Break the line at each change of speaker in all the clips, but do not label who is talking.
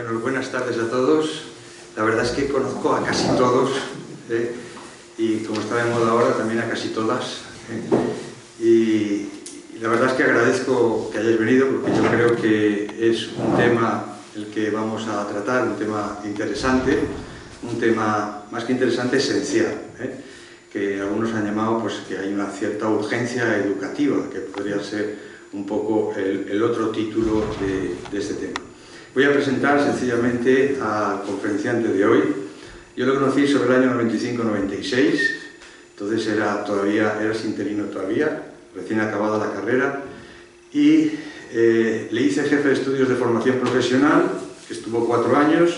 Bueno, buenas tardes a todos. La verdad es que conozco a casi todos, y como está de moda ahora, también a casi todas. Y la verdad es que agradezco que hayáis venido, porque yo creo que es un tema el que vamos a tratar, un tema interesante, un tema más que interesante, esencial, que algunos han llamado pues, que hay una cierta urgencia educativa, que podría ser un poco el otro título de este tema. Voy a presentar sencillamente al conferenciante de hoy. Yo lo conocí sobre el año 95-96, entonces era interino todavía, recién acabada la carrera, y le hice jefe de estudios de formación profesional, que estuvo 4 años,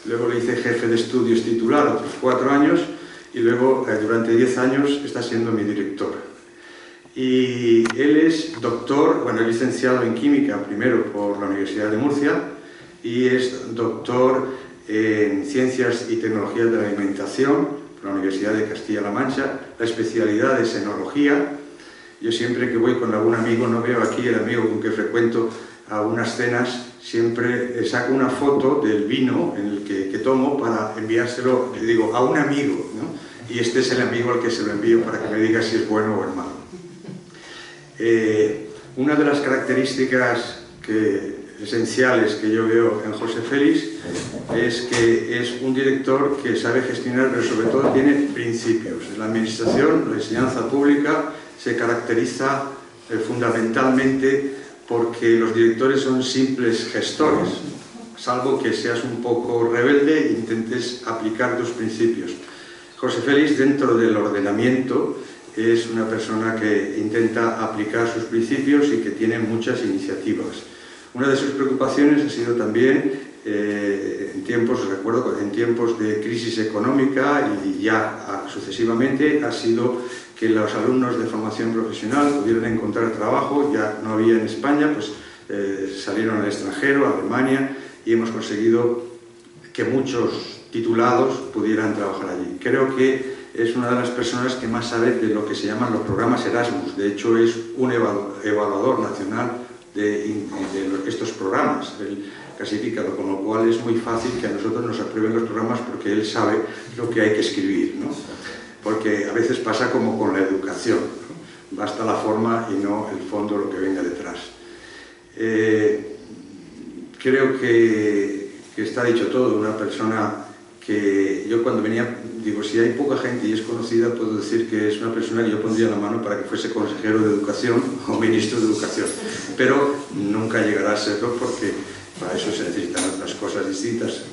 luego le hice jefe de estudios titular otros 4 años, y luego durante 10 años está siendo mi director. Y él es doctor, bueno, es licenciado en química primero por la Universidad de Murcia, y es doctor en Ciencias y Tecnologías de la Alimentación por la Universidad de Castilla-La Mancha. La especialidad es enología. Yo siempre que voy con algún amigo, no veo aquí el amigo con que frecuento algunas cenas, siempre saco una foto del vino en el que tomo para enviárselo, le digo, a un amigo, ¿no? Y este es el amigo al que se lo envío para que me diga si es bueno o es malo. Una de las características esenciales que yo veo en José Félix es que es un director que sabe gestionar, pero sobre todo tiene principios. La administración, la enseñanza pública se caracteriza fundamentalmente porque los directores son simples gestores, salvo que seas un poco rebelde e intentes aplicar tus principios. José Félix, dentro del ordenamiento, es una persona que intenta aplicar sus principios y que tiene muchas iniciativas. Una de sus preocupaciones ha sido también, en tiempos de crisis económica y ya sucesivamente, ha sido que los alumnos de formación profesional pudieran encontrar trabajo. Ya no había en España, pues salieron al extranjero, a Alemania, y hemos conseguido que muchos titulados pudieran trabajar allí. Creo que es una de las personas que más sabe de lo que se llaman los programas Erasmus. De hecho, es un evaluador nacional de estos programas. Él clasifica, con lo cual es muy fácil que a nosotros nos aprueben los programas porque él sabe lo que hay que escribir, ¿no? Porque a veces pasa como con la educación, ¿no? Basta la forma y no el fondo, lo que venga detrás. Creo que está dicho todo. Una persona que yo cuando venía, digo, si hay poca gente y es conocida, puedo decir que es una persona que yo pondría la mano para que fuese consejero de educación o ministro de educación, pero nunca llegará a serlo porque para eso se necesitan otras cosas distintas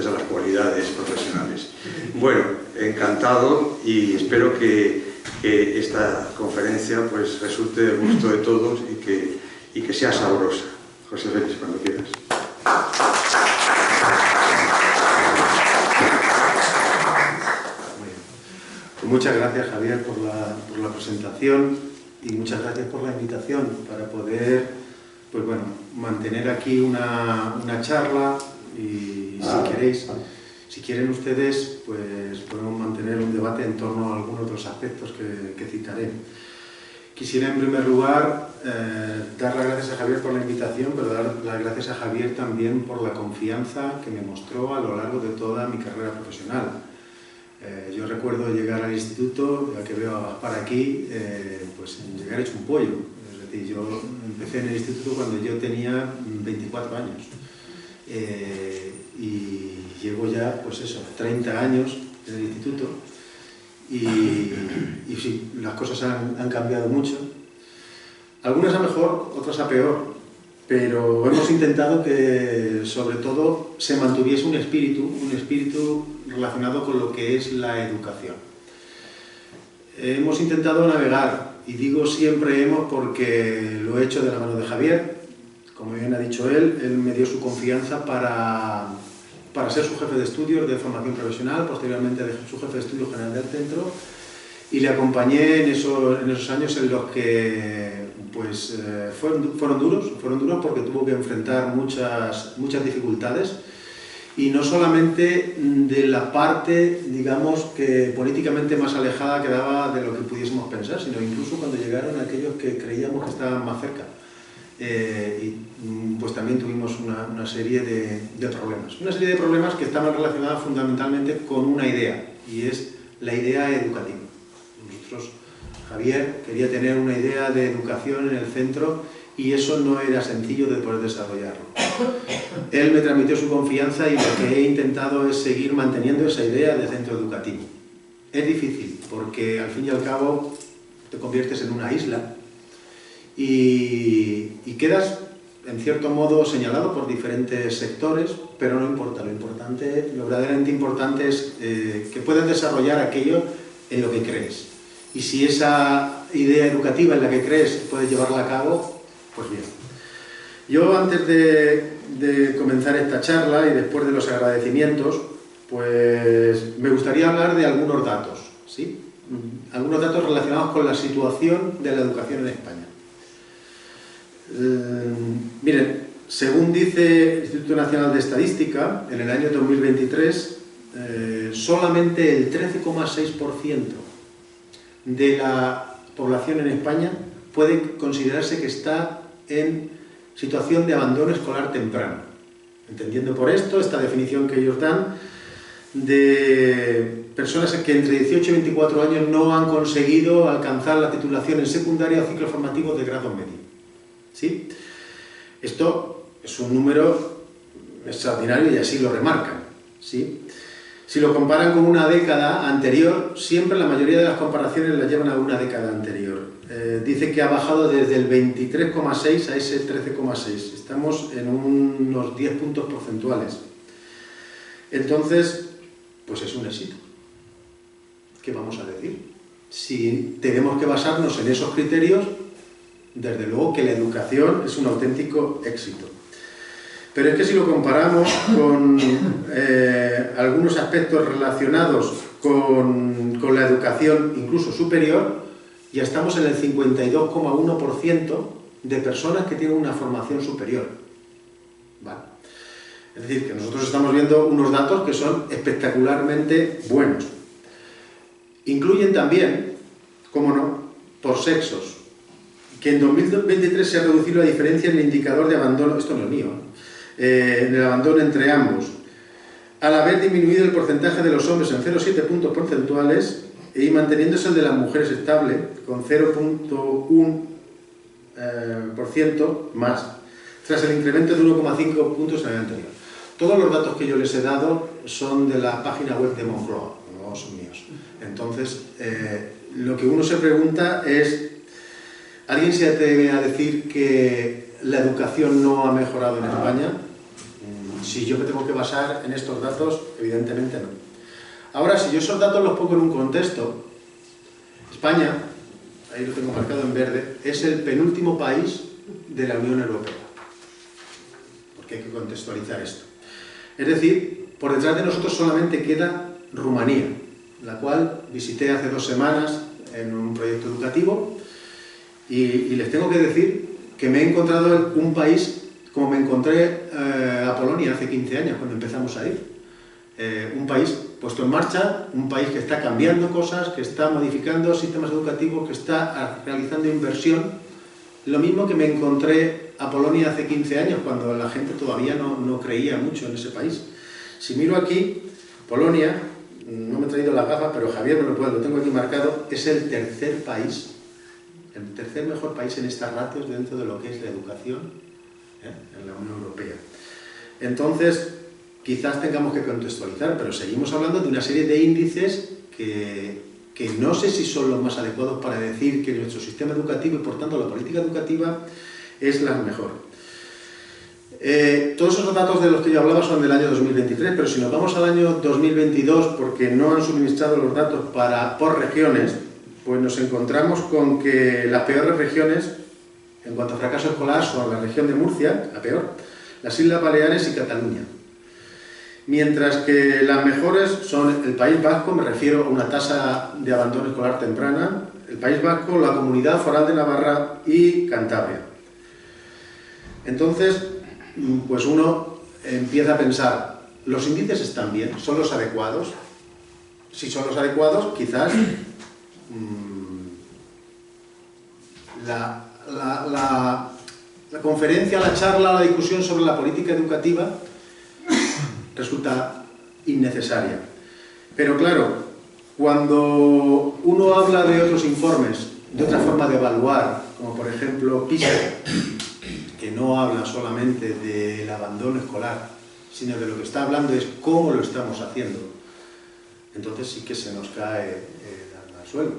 a las cualidades profesionales. Bueno, encantado, y espero que esta conferencia pues resulte del gusto de todos y que sea sabrosa. José Félix, cuando quieras.
Muchas gracias, Javier, por la presentación, y muchas gracias por la invitación para poder, pues bueno, mantener aquí una charla. Y si quieren ustedes, pues podemos mantener un debate en torno a algunos otros aspectos que citaré. Quisiera en primer lugar dar las gracias a Javier por la invitación, pero dar las gracias a Javier también por la confianza que me mostró a lo largo de toda mi carrera profesional. Yo recuerdo llegar al instituto, ya que veo a Gaspar aquí, pues llegar hecho un pollo. Es decir, yo empecé en el instituto cuando yo tenía 24 años. Y llevo ya, pues eso, 30 años en el instituto. Y sí, las cosas han cambiado mucho. Algunas a mejor, otras a peor. Pero hemos intentado que, sobre todo, se mantuviese un espíritu relacionado con lo que es la educación. Hemos intentado navegar, y digo siempre hemos porque lo he hecho de la mano de Javier. Como bien ha dicho él me dio su confianza para ser su jefe de estudios de formación profesional, posteriormente su jefe de estudios general del centro, y le acompañé en esos años en los que pues, fueron duros porque tuvo que enfrentar muchas dificultades, y no solamente de la parte, digamos, que políticamente más alejada quedaba de lo que pudiésemos pensar, sino incluso cuando llegaron aquellos que creíamos que estaban más cerca. pues también tuvimos una serie de problemas. Una serie de problemas que estaban relacionados fundamentalmente con una idea, y es la idea educativa. Nosotros, Javier quería tener una idea de educación en el centro y eso no era sencillo de poder desarrollarlo. Él me transmitió su confianza y lo que he intentado es seguir manteniendo esa idea de centro educativo. Es difícil porque al fin y al cabo te conviertes en una isla y quedas en cierto modo señalado por diferentes sectores, pero no importa, lo verdaderamente importante es que puedas desarrollar aquello en lo que crees. Y si esa idea educativa en la que crees puedes llevarla a cabo, pues bien. Yo antes de comenzar esta charla y después de los agradecimientos, pues me gustaría hablar de algunos datos, ¿sí? Algunos datos relacionados con la situación de la educación en España. Miren, según dice el Instituto Nacional de Estadística, en el año 2023 solamente el 13,6% de la población en España puede considerarse que está en situación de abandono escolar temprano. Entendiendo por esto esta definición que ellos dan de personas que entre 18 y 24 años no han conseguido alcanzar la titulación en secundaria o ciclo formativo de grado medio. ¿Sí? Esto es un número extraordinario y así lo remarcan, ¿sí? Si lo comparan con una década anterior, siempre la mayoría de las comparaciones las llevan a una década anterior. Dice que ha bajado desde el 23,6 a ese 13,6. Estamos en unos 10 puntos porcentuales. Entonces, pues es un éxito. ¿Qué vamos a decir? Si tenemos que basarnos en esos criterios, desde luego que la educación es un auténtico éxito. Pero es que si lo comparamos con algunos aspectos relacionados con la educación incluso superior, ya estamos en el 52,1% de personas que tienen una formación superior. ¿Vale? Es decir, que nosotros estamos viendo unos datos que son espectacularmente buenos. Incluyen también, cómo no, por sexos, que en 2023 se ha reducido la diferencia en el indicador de abandono, esto no es mío, en el abandono entre ambos, al haber disminuido el porcentaje de los hombres en 0,7 puntos porcentuales y manteniéndose el de las mujeres estable, con 0,1% más, tras el incremento de 1,5 puntos en el anterior. Todos los datos que yo les he dado son de la página web de Moncloa, no son míos. Entonces, lo que uno se pregunta es, ¿alguien se atreve a decir que la educación no ha mejorado en España? Si yo me tengo que basar en estos datos, evidentemente no. Ahora, si yo esos datos los pongo en un contexto, España, ahí lo tengo marcado en verde, es el penúltimo país de la Unión Europea. Porque hay que contextualizar esto. Es decir, por detrás de nosotros solamente queda Rumanía, la cual visité hace 2 semanas en un proyecto educativo y les tengo que decir que me he encontrado un país como me encontré a Polonia hace 15 años cuando empezamos a ir. Un país puesto en marcha, un país que está cambiando cosas, que está modificando sistemas educativos, que está realizando inversión. Lo mismo que me encontré a Polonia hace 15 años, cuando la gente todavía no creía mucho en ese país. Si miro aquí, Polonia, no me he traído las gafas, pero Javier me lo tengo aquí marcado, es el tercer país, el tercer mejor país en estas ratios dentro de lo que es la educación en la Unión Europea. Entonces, quizás tengamos que contextualizar, pero seguimos hablando de una serie de índices que no sé si son los más adecuados para decir que nuestro sistema educativo y por tanto la política educativa es la mejor. Todos esos datos de los que yo hablaba son del año 2023, pero si nos vamos al año 2022, porque no han suministrado los datos por regiones, pues nos encontramos con que las peores regiones en cuanto a fracaso escolar son la región de Murcia, la peor, las Islas Baleares y Cataluña. Mientras que las mejores son el País Vasco, me refiero a una tasa de abandono escolar temprana, el País Vasco, la Comunidad Foral de Navarra y Cantabria. Entonces, pues uno empieza a pensar, ¿los índices están bien? ¿Son los adecuados? Si son los adecuados, quizás la conferencia, la charla, la discusión sobre la política educativa resulta innecesaria. Pero claro, cuando uno habla de otros informes, de otra forma de evaluar, como por ejemplo PISA, que no habla solamente del abandono escolar, sino de lo que está hablando es cómo lo estamos haciendo, entonces sí que se nos cae al suelo.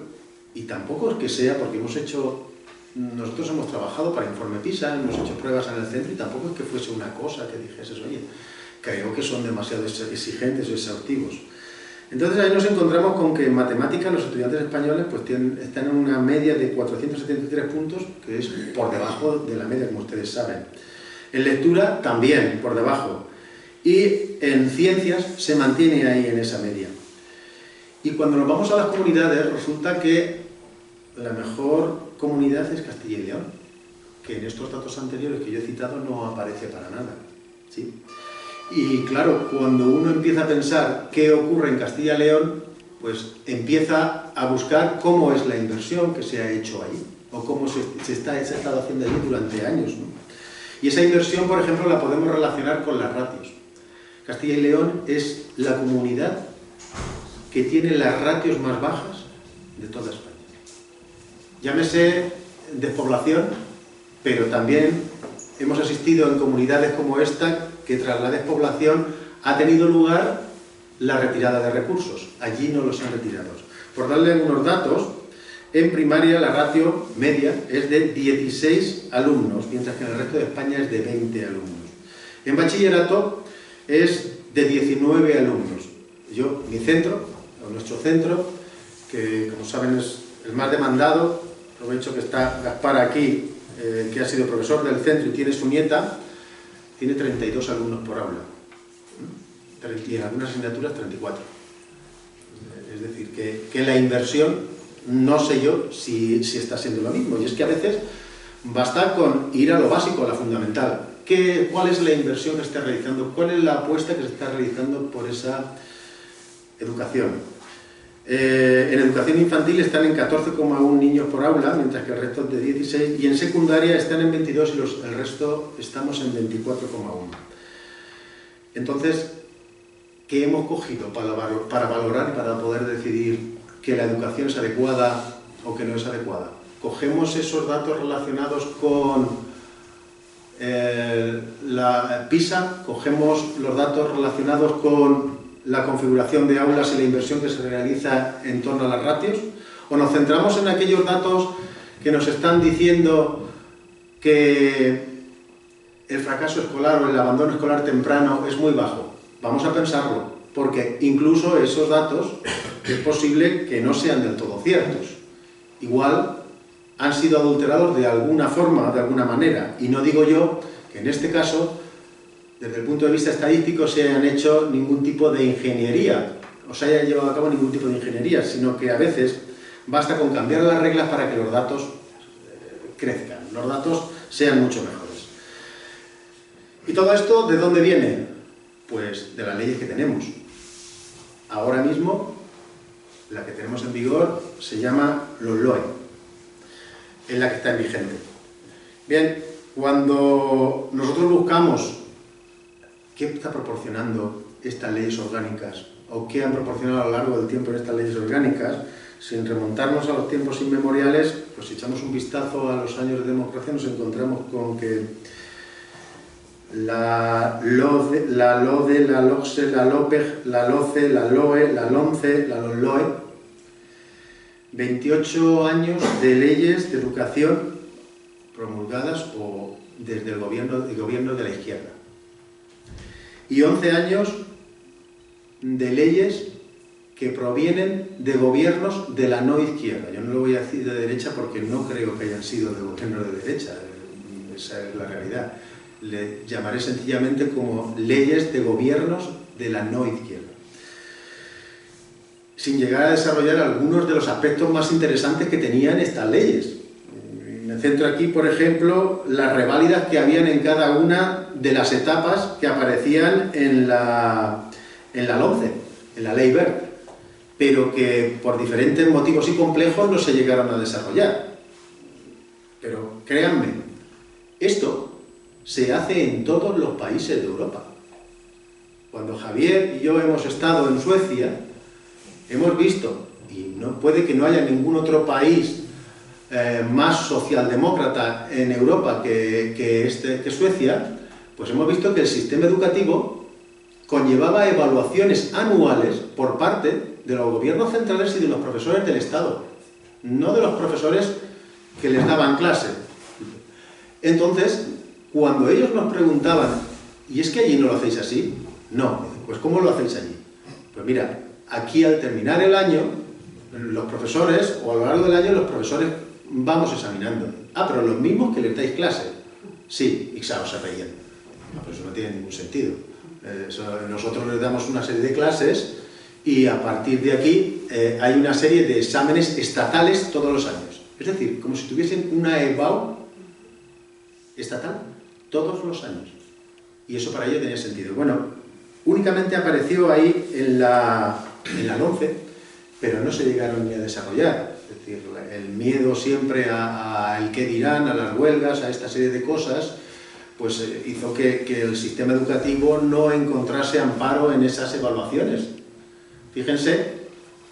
Y tampoco es que sea porque nosotros hemos trabajado para Informe PISA, hemos hecho pruebas en el centro y tampoco es que fuese una cosa que dijeses, oye, creo que son demasiado exigentes o exhaustivos. Entonces ahí nos encontramos con que en matemáticas los estudiantes españoles pues están en una media de 473 puntos, que es por debajo de la media, como ustedes saben. En lectura también por debajo. Y en ciencias se mantiene ahí en esa media. Y cuando nos vamos a las comunidades resulta que la mejor comunidad es Castilla y León, que en estos datos anteriores que yo he citado no aparece para nada, ¿sí? Y claro, cuando uno empieza a pensar qué ocurre en Castilla y León, pues empieza a buscar cómo es la inversión que se ha hecho ahí, o cómo se ha estado haciendo allí durante años, ¿no? Y esa inversión, por ejemplo, la podemos relacionar con las ratios. Castilla y León es la comunidad que tiene las ratios más bajas de toda España. Llámese despoblación, pero también hemos asistido en comunidades como esta que tras la despoblación ha tenido lugar la retirada de recursos. Allí no los han retirado. Por darle unos datos, en primaria la ratio media es de 16 alumnos, mientras que en el resto de España es de 20 alumnos. En bachillerato es de 19 alumnos. Mi centro, o nuestro centro, que como saben es el más demandado, aprovecho que está Gaspar aquí, que ha sido profesor del centro y tiene su nieta, tiene 32 alumnos por aula. Y en algunas asignaturas 34. Es decir, que la inversión, no sé yo si está siendo lo mismo. Y es que a veces basta con ir a lo básico, a lo fundamental. ¿Cuál es la inversión que se está realizando? ¿Cuál es la apuesta que se está realizando por esa educación? En educación infantil están en 14,1 niños por aula, mientras que el resto es de 16, y en secundaria están en 22 y el resto estamos en 24,1. Entonces, ¿qué hemos cogido para valorar y para poder decidir que la educación es adecuada o que no es adecuada? Cogemos esos datos relacionados con la PISA, cogemos los datos relacionados con la configuración de aulas y la inversión que se realiza en torno a las ratios, o nos centramos en aquellos datos que nos están diciendo que el fracaso escolar o el abandono escolar temprano es muy bajo. Vamos a pensarlo, porque incluso esos datos es posible que no sean del todo ciertos. Igual han sido adulterados de alguna forma, de alguna manera, y no digo yo que en este caso, desde el punto de vista estadístico, se hayan hecho ningún tipo de ingeniería, o se haya llevado a cabo ningún tipo de ingeniería, sino que a veces basta con cambiar las reglas para que los datos crezcan, los datos sean mucho mejores. ¿Y todo esto de dónde viene? Pues de las leyes que tenemos. Ahora mismo, la que tenemos en vigor se llama LOMLOE, es la que está en vigente. Bien, cuando nosotros buscamos qué está proporcionando estas leyes orgánicas o qué han proporcionado a lo largo del tiempo en estas leyes orgánicas, sin remontarnos a los tiempos inmemoriales, pues si echamos un vistazo a los años de democracia nos encontramos con que la LODE, la LOGSE, la LOPEG, la LOCE, la LOE, la LONCE, la LOMLOE, 28 años de leyes de educación promulgadas o desde el gobierno de la izquierda. Y 11 años de leyes que provienen de gobiernos de la no izquierda. Yo no lo voy a decir de derecha porque no creo que hayan sido de gobiernos de derecha, esa es la realidad. Le llamaré sencillamente como leyes de gobiernos de la no izquierda. Sin llegar a desarrollar algunos de los aspectos más interesantes que tenían estas leyes. Me centro aquí, por ejemplo, las reválidas que habían en cada una de las etapas que aparecían en la LOMCE, en la Ley Wert, pero que por diferentes motivos y complejos no se llegaron a desarrollar. Pero créanme, Esto se hace en todos los países de Europa. Cuando Javier y yo hemos estado en Suecia, hemos visto, y no puede que no haya ningún otro país más socialdemócrata en Europa que Suecia, pues hemos visto que el sistema educativo conllevaba evaluaciones anuales por parte de los gobiernos centrales y de los profesores del Estado, no de los profesores que les daban clase. Entonces, cuando ellos nos preguntaban, ¿y es que allí no lo hacéis así? No. Pues ¿cómo lo hacéis allí? Pues mira, aquí al terminar el año, los profesores, o a lo largo del año, los profesores vamos examinando. Ah, pero los mismos que les dais clase. Sí, y claro, se reían. No, pero eso no tiene ningún sentido. Nosotros les damos una serie de clases y a partir de aquí hay una serie de exámenes estatales todos los años. Es decir, como si tuviesen una EBAU estatal todos los años. Y eso para ello tenía sentido. Bueno, únicamente apareció ahí en la LOMCE, pero no se llegaron ni a desarrollar. Es decir, el miedo siempre al qué dirán, a las huelgas, a esta serie de cosas, pues hizo que el sistema educativo no encontrase amparo en esas evaluaciones. Fíjense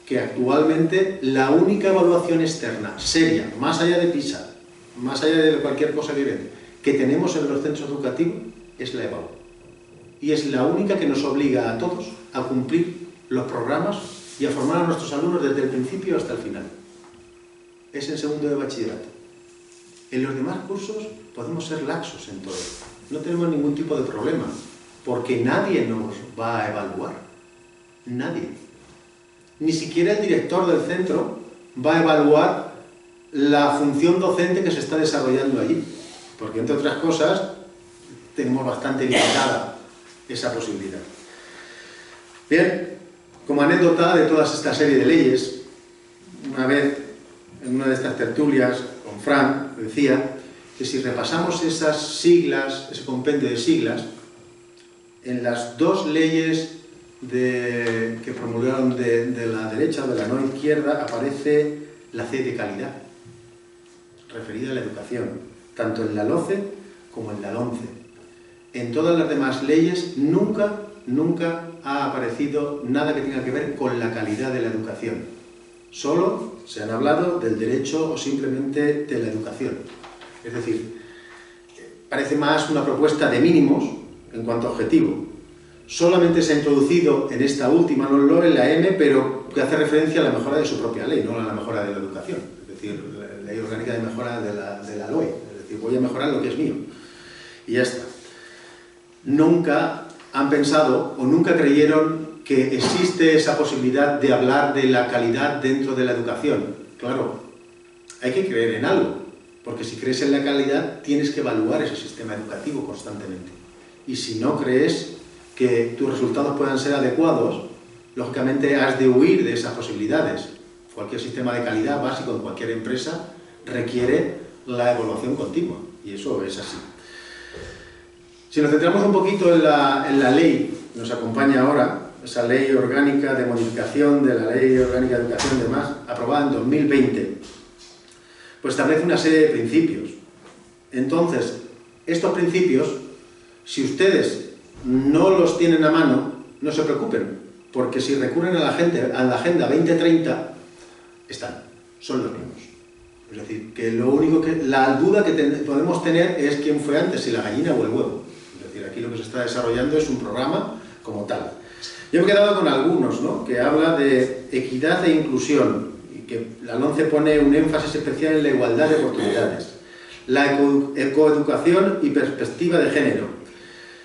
que actualmente la única evaluación externa, seria, más allá de PISA, más allá de cualquier cosa que tenemos en los centros educativos, es la EBAU. Y es la única que nos obliga a todos a cumplir los programas y a formar a nuestros alumnos desde el principio hasta el final. Es en segundo de bachillerato. En los demás cursos podemos ser laxos en todo. No tenemos ningún tipo de problema, porque nadie nos va a evaluar. Nadie. Ni siquiera el director del centro va a evaluar la función docente que se está desarrollando allí. Porque, entre otras cosas, tenemos bastante limitada esa posibilidad. Bien, como anécdota de toda esta serie de leyes, una vez en una de estas tertulias con Fran decía que si repasamos esas siglas, ese compendio de siglas, en las dos leyes que promulgaron de la derecha o de la no izquierda aparece la C de calidad, referida a la educación, tanto en la LOCE como en la LOMCE. En todas las demás leyes nunca ha aparecido nada que tenga que ver con la calidad de la educación. Solo se han hablado del derecho o simplemente de la educación. Es decir, parece más una propuesta de mínimos en cuanto a objetivo. Solamente se ha introducido en esta última, no lo en la M, pero que hace referencia a la mejora de su propia ley, no a la mejora de la educación. Es decir, la ley orgánica de mejora de la LOE. Es decir, voy a mejorar lo que es mío. Y ya está. Nunca han pensado o nunca creyeron que existe esa posibilidad de hablar de la calidad dentro de la educación. Claro, hay que creer en algo, porque si crees en la calidad tienes que evaluar ese sistema educativo constantemente. Y si no crees que tus resultados puedan ser adecuados, lógicamente has de huir de esas posibilidades. Cualquier sistema de calidad básico en cualquier empresa requiere la evaluación continua, y eso es así. Si nos centramos un poquito en la ley que nos acompaña ahora, esa ley orgánica de modificación de la Ley Orgánica de Educación y demás, aprobada en 2020, pues establece una serie de principios. Entonces, estos principios, si ustedes no los tienen a mano, no se preocupen, porque si recurren a la Agenda 2030, son los mismos. Es decir, que lo único la duda que podemos tener es quién fue antes, si la gallina o el huevo. Es decir, aquí lo que se está desarrollando es un programa como tal. Yo me he quedado con algunos, ¿no?, que habla de equidad e inclusión, y que la LOMCE pone un énfasis especial en la igualdad de oportunidades, la coeducación y perspectiva de género.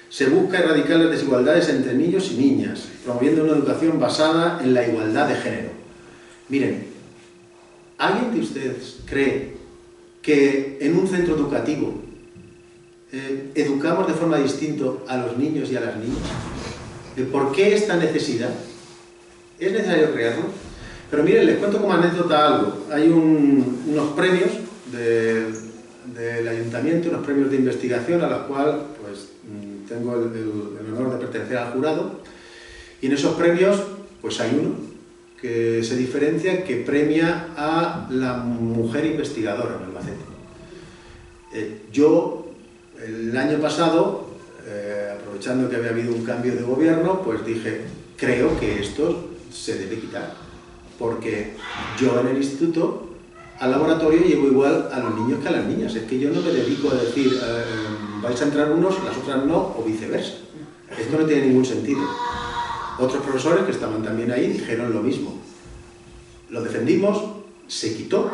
Se busca erradicar las desigualdades entre niños y niñas, promoviendo una educación basada en la igualdad de género. Miren, ¿alguien de ustedes cree que en un centro educativo educamos de forma distinta a los niños y a las niñas? ¿Por qué esta necesidad? ¿Es necesario crearlo? Pero miren, les cuento como anécdota algo. Hay unos premios del ayuntamiento, unos premios de investigación a los cuales pues, tengo el honor de pertenecer al jurado, y en esos premios pues hay uno que se diferencia, que premia a la mujer investigadora en Albacete. Yo el año pasado, aprovechando que había habido un cambio de gobierno, pues dije, creo que esto se debe quitar, porque yo en el instituto, al laboratorio, llevo igual a los niños que a las niñas. Es que yo no me dedico a decir, vais a entrar unos, las otras no, o viceversa. Esto no tiene ningún sentido. Otros profesores que estaban también ahí dijeron lo mismo. Lo defendimos, se quitó,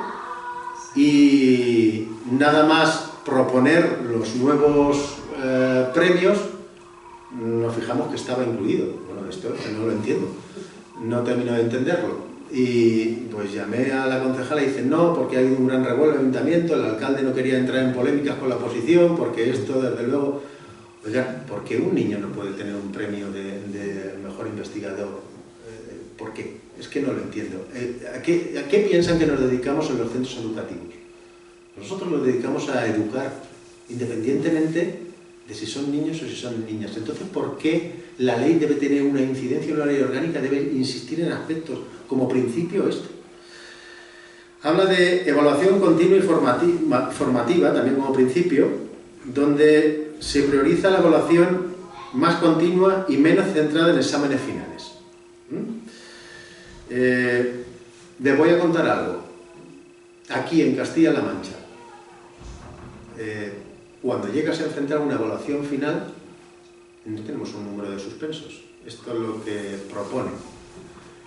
y nada más proponer los nuevos premios, nos fijamos que estaba incluido. Bueno, esto no lo entiendo, no termino de entenderlo. Y pues llamé a la concejala y dice, no, porque ha habido un gran revuelo en el ayuntamiento, el alcalde no quería entrar en polémicas con la oposición, porque esto, desde luego... Oigan, ¿por qué un niño no puede tener un premio de mejor investigador? ¿Por qué? Es que no lo entiendo. ¿A qué piensan que nos dedicamos en los centros educativos? Nosotros nos dedicamos a educar, independientemente de si son niños o si son niñas. Entonces, ¿por qué la ley debe tener una incidencia, una ley orgánica debe insistir en aspectos como principio este? Habla de evaluación continua y formativa, también como principio, donde se prioriza la evaluación más continua y menos centrada en exámenes finales. Les voy a contar algo. Aquí en Castilla-La Mancha, cuando llegas a enfrentar una evaluación final, no tenemos un número de suspensos. Esto es lo que propone.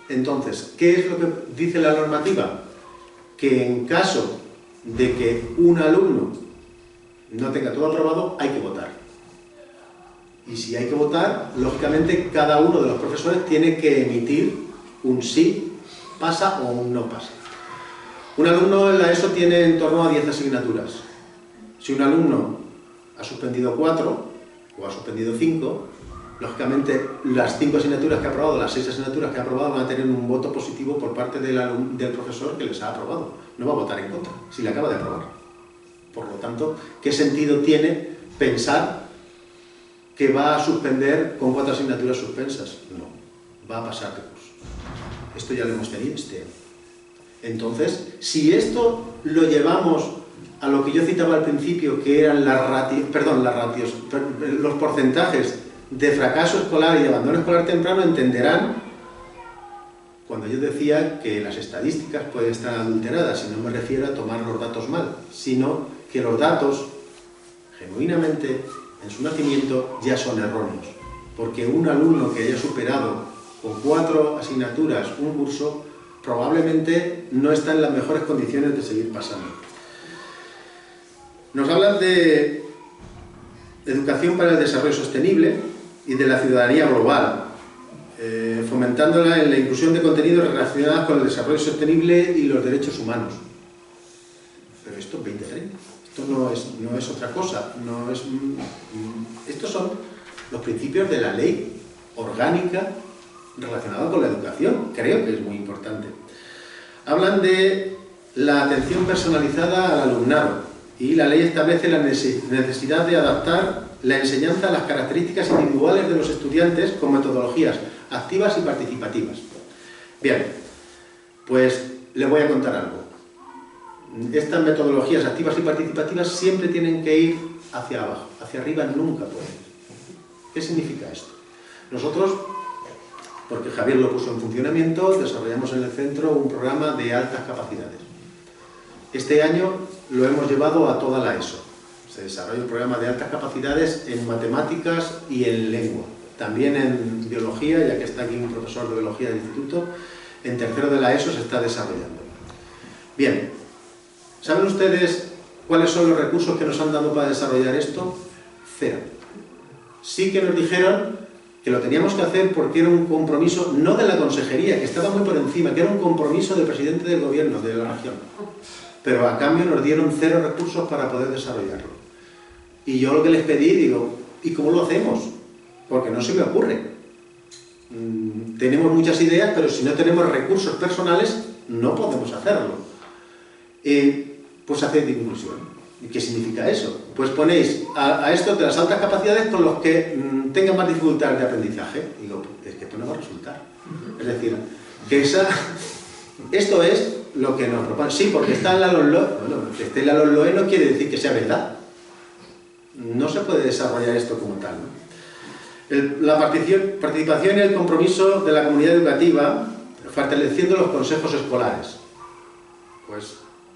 Entonces, ¿qué es lo que dice la normativa? Que en caso de que un alumno no tenga todo aprobado, hay que votar. Y si hay que votar, lógicamente cada uno de los profesores tiene que emitir un sí, pasa o un no pasa. Un alumno en la ESO tiene en torno a 10 asignaturas. Si un alumno ha suspendido 4 o ha suspendido 5, lógicamente las 5 asignaturas que ha aprobado, las 6 asignaturas que ha aprobado van a tener un voto positivo por parte del profesor que les ha aprobado. No va a votar en contra, si le acaba de aprobar. Por lo tanto, ¿qué sentido tiene pensar que va a suspender con 4 asignaturas suspensas? No, va a pasar de curso. Esto ya lo hemos tenido este año. Entonces, si esto lo llevamos a lo que yo citaba al principio, que eran los porcentajes de fracaso escolar y de abandono escolar temprano, entenderán cuando yo decía que las estadísticas pueden estar adulteradas, y no me refiero a tomar los datos mal, sino que los datos, genuinamente, en su nacimiento, ya son erróneos. Porque un alumno que haya superado con 4 asignaturas un curso, probablemente no está en las mejores condiciones de seguir pasando. Nos hablan de educación para el desarrollo sostenible y de la ciudadanía global, fomentándola en la inclusión de contenidos relacionados con el desarrollo sostenible y los derechos humanos. Pero esto es 2030. Esto no es otra cosa, estos son los principios de la ley orgánica relacionada con la educación, creo que es muy importante. Hablan de la atención personalizada al alumnado y la ley establece la necesidad de adaptar la enseñanza a las características individuales de los estudiantes con metodologías activas y participativas. Bien, pues les voy a contar algo. Estas metodologías activas y participativas siempre tienen que ir hacia abajo, hacia arriba nunca pueden. ¿Qué significa esto? Nosotros, porque Javier lo puso en funcionamiento, desarrollamos en el centro un programa de altas capacidades. Este año lo hemos llevado a toda la ESO. Se desarrolla un programa de altas capacidades en matemáticas y en lengua. También en biología, ya que está aquí un profesor de biología del instituto, en tercero de la ESO se está desarrollando. Bien. ¿Saben ustedes cuáles son los recursos que nos han dado para desarrollar esto? 0. Sí que nos dijeron que lo teníamos que hacer porque era un compromiso, no de la consejería, que estaba muy por encima, que era un compromiso del presidente del gobierno, de la región. Pero a cambio nos dieron 0 recursos para poder desarrollarlo. Y yo lo que les pedí, digo, ¿y cómo lo hacemos? Porque no se me ocurre. Tenemos muchas ideas, pero si no tenemos recursos personales, no podemos hacerlo. Pues haced inclusión. ¿Y qué significa eso? Pues ponéis a estos de las altas capacidades con los que tengan más dificultades de aprendizaje. Y digo, es que esto no va a resultar. Es decir, que esto es lo que nos proponen. Sí, porque está en la LOMLOE. Bueno, que esté en la LOMLOE no quiere decir que sea verdad. no se puede desarrollar esto como tal, ¿no? La participación y el compromiso de la comunidad educativa, fortaleciendo los consejos escolares. Pues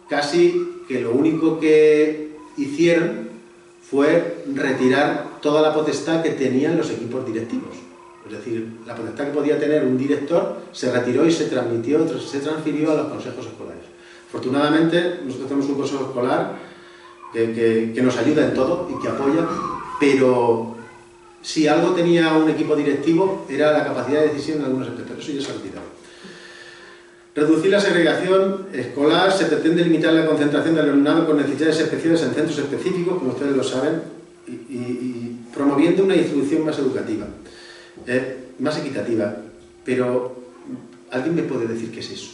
casi que lo único que hicieron fue retirar toda la potestad que tenían los equipos directivos. Es decir, la potestad que podía tener un director se retiró y se transfirió a los consejos escolares. Afortunadamente, nosotros tenemos un consejo escolar que nos ayuda en todo y que apoya, pero si algo tenía un equipo directivo era la capacidad de decisión en algunos aspectos. Eso ya se ha retirado. Reducir la segregación escolar, se pretende limitar la concentración del alumnado con necesidades especiales en centros específicos, como ustedes lo saben, y promoviendo una distribución más educativa, más equitativa. Pero, ¿alguien me puede decir qué es eso?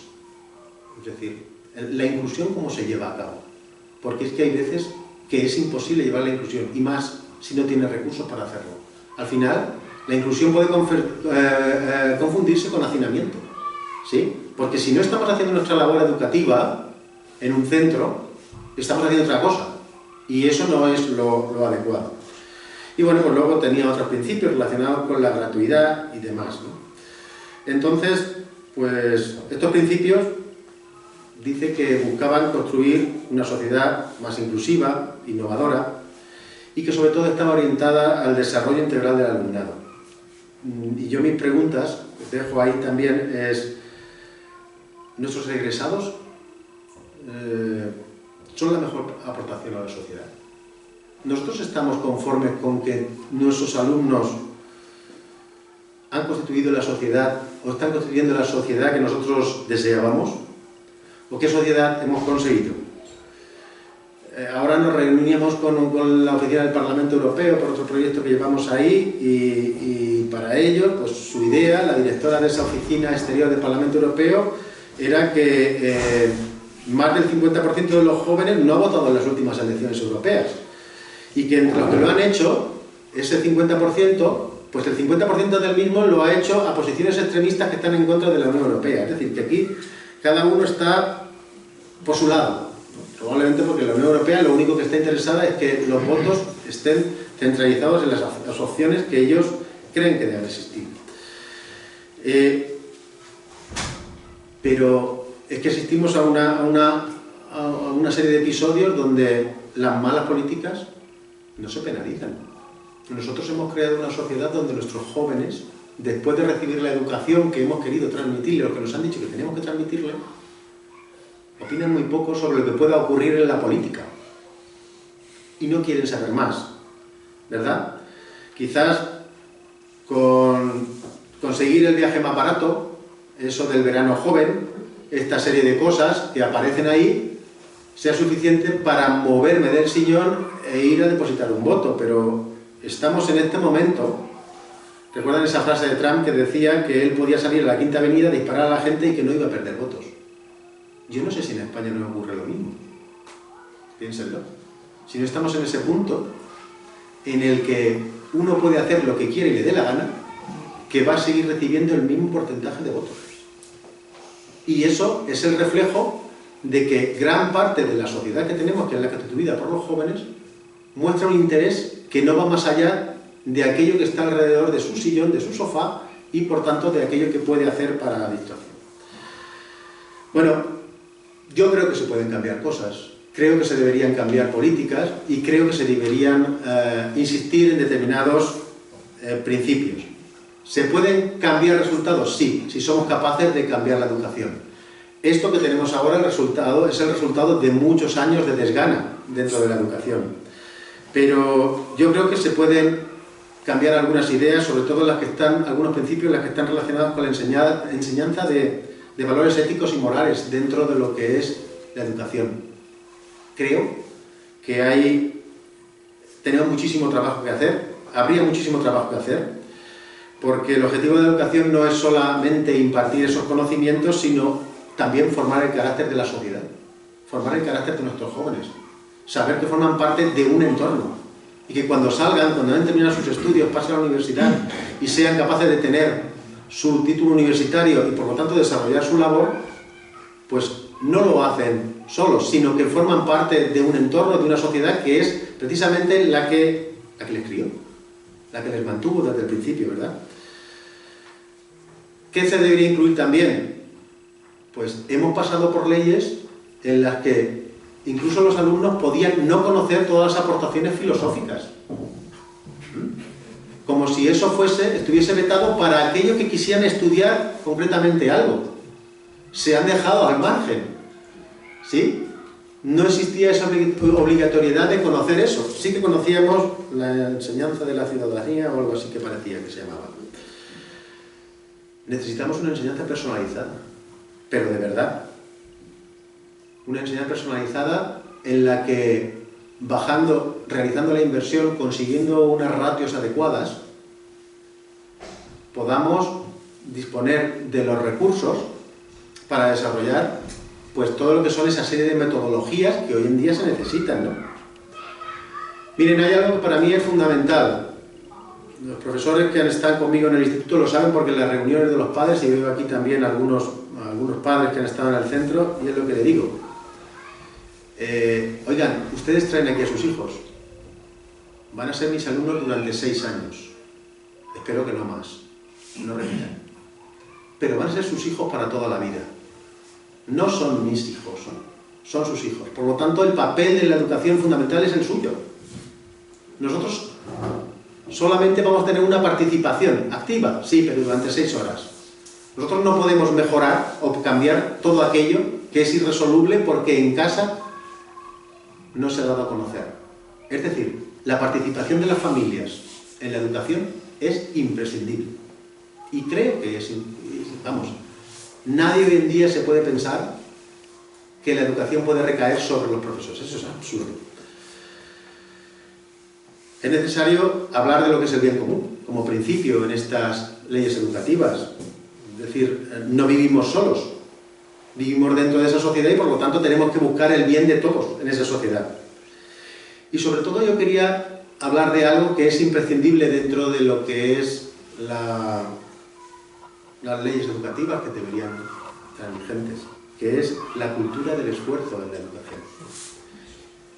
Es decir, la inclusión, ¿cómo se lleva a cabo? Porque es que hay veces que es imposible llevar la inclusión, y más si no tiene recursos para hacerlo. Al final, la inclusión puede confundirse con hacinamiento, ¿sí? Porque si no estamos haciendo nuestra labor educativa en un centro, estamos haciendo otra cosa, y eso no es lo adecuado. Y bueno, pues luego tenía otros principios relacionados con la gratuidad y demás, ¿no? Entonces, pues estos principios dice que buscaban construir una sociedad más inclusiva, innovadora, y que sobre todo estaba orientada al desarrollo integral del alumnado. Y yo mis preguntas, que dejo ahí también, es: ¿nuestros egresados son la mejor aportación a la sociedad? ¿Nosotros estamos conformes con que nuestros alumnos han constituido la sociedad o están constituyendo la sociedad que nosotros deseábamos? ¿O qué sociedad hemos conseguido? Ahora nos reuníamos con la oficina del Parlamento Europeo por otro proyecto que llevamos ahí y para ello, pues su idea, la directora de esa oficina exterior del Parlamento Europeo, era que más del 50% de los jóvenes no ha votado en las últimas elecciones europeas y que entre los que lo han hecho, ese 50%, pues el 50% del mismo lo ha hecho a posiciones extremistas que están en contra de la Unión Europea. Es decir, que aquí cada uno está por su lado, ¿no? Probablemente porque la Unión Europea lo único que está interesada es que los votos estén centralizados en las opciones que ellos creen que deben existir. Pero es que asistimos a una serie de episodios donde las malas políticas no se penalizan. Nosotros hemos creado una sociedad donde nuestros jóvenes, después de recibir la educación que hemos querido transmitirle, o que nos han dicho que tenemos que transmitirle, opinan muy poco sobre lo que pueda ocurrir en la política. Y no quieren saber más, ¿verdad? Quizás con conseguir el viaje más barato, eso del verano joven, esta serie de cosas que aparecen ahí, sea suficiente para moverme del sillón e ir a depositar un voto. Pero estamos en este momento. ¿Recuerdan esa frase de Trump que decía que él podía salir a la Quinta Avenida, disparar a la gente y que no iba a perder votos? Yo no sé si en España no ocurre lo mismo. Piénsenlo. Si no estamos en ese punto en el que uno puede hacer lo que quiere y le dé la gana, que va a seguir recibiendo el mismo porcentaje de votos. Y eso es el reflejo de que gran parte de la sociedad que tenemos, que es la constituida por los jóvenes, muestra un interés que no va más allá de aquello que está alrededor de su sillón, de su sofá, y por tanto de aquello que puede hacer para la distracción. Bueno, yo creo que se pueden cambiar cosas, creo que se deberían cambiar políticas y creo que se deberían insistir en determinados principios. ¿Se pueden cambiar resultados? Sí, si somos capaces de cambiar la educación. Esto que tenemos ahora es el resultado de muchos años de desgana dentro de la educación. Pero yo creo que se pueden cambiar algunas ideas, sobre todo algunos principios las que están relacionados con la enseñanza de valores éticos y morales dentro de lo que es la educación. Creo que tenemos muchísimo trabajo que hacer, habría muchísimo trabajo que hacer, porque el objetivo de la educación no es solamente impartir esos conocimientos, sino también formar el carácter de la sociedad, formar el carácter de nuestros jóvenes, saber que forman parte de un entorno y que cuando salgan, cuando han terminado sus estudios, pasen a la universidad y sean capaces de tener su título universitario y por lo tanto desarrollar su labor, pues no lo hacen solos, sino que forman parte de un entorno, de una sociedad que es precisamente la que les crió, la que les mantuvo desde el principio, ¿verdad? ¿Qué se debería incluir también? Pues hemos pasado por leyes en las que incluso los alumnos podían no conocer todas las aportaciones filosóficas. Como si eso estuviese vetado para aquellos que quisieran estudiar concretamente algo. Se han dejado al margen, ¿sí? No existía esa obligatoriedad de conocer eso. Sí que conocíamos la enseñanza de la ciudadanía o algo así que parecía que se llamaba. Necesitamos una enseñanza personalizada, pero de verdad. Una enseñanza personalizada en la que, realizando la inversión, consiguiendo unas ratios adecuadas, podamos disponer de los recursos para desarrollar pues todo lo que son esa serie de metodologías que hoy en día se necesitan, ¿no? Miren, hay algo que para mí es fundamental. Los profesores que han estado conmigo en el instituto lo saben porque en las reuniones de los padres, y veo aquí también algunos padres que han estado en el centro, y es lo que le digo. Oigan, ustedes traen aquí a sus hijos. Van a ser mis alumnos durante 6 años. Espero que no más. No repitan. Pero van a ser sus hijos para toda la vida. No son mis hijos, son sus hijos. Por lo tanto, el papel de la educación fundamental es el suyo. Nosotros solamente vamos a tener una participación activa, sí, pero durante 6 horas. Nosotros no podemos mejorar o cambiar todo aquello que es irresoluble porque en casa no se ha dado a conocer. Es decir, la participación de las familias en la educación es imprescindible. Y creo que nadie hoy en día se puede pensar que la educación puede recaer sobre los profesores. Eso es absurdo. Es necesario hablar de lo que es el bien común, como principio en estas leyes educativas. Es decir, no vivimos solos, vivimos dentro de esa sociedad y por lo tanto tenemos que buscar el bien de todos en esa sociedad. Y sobre todo yo quería hablar de algo que es imprescindible dentro de lo que es las leyes educativas que deberían estar vigentes, que es la cultura del esfuerzo en la educación.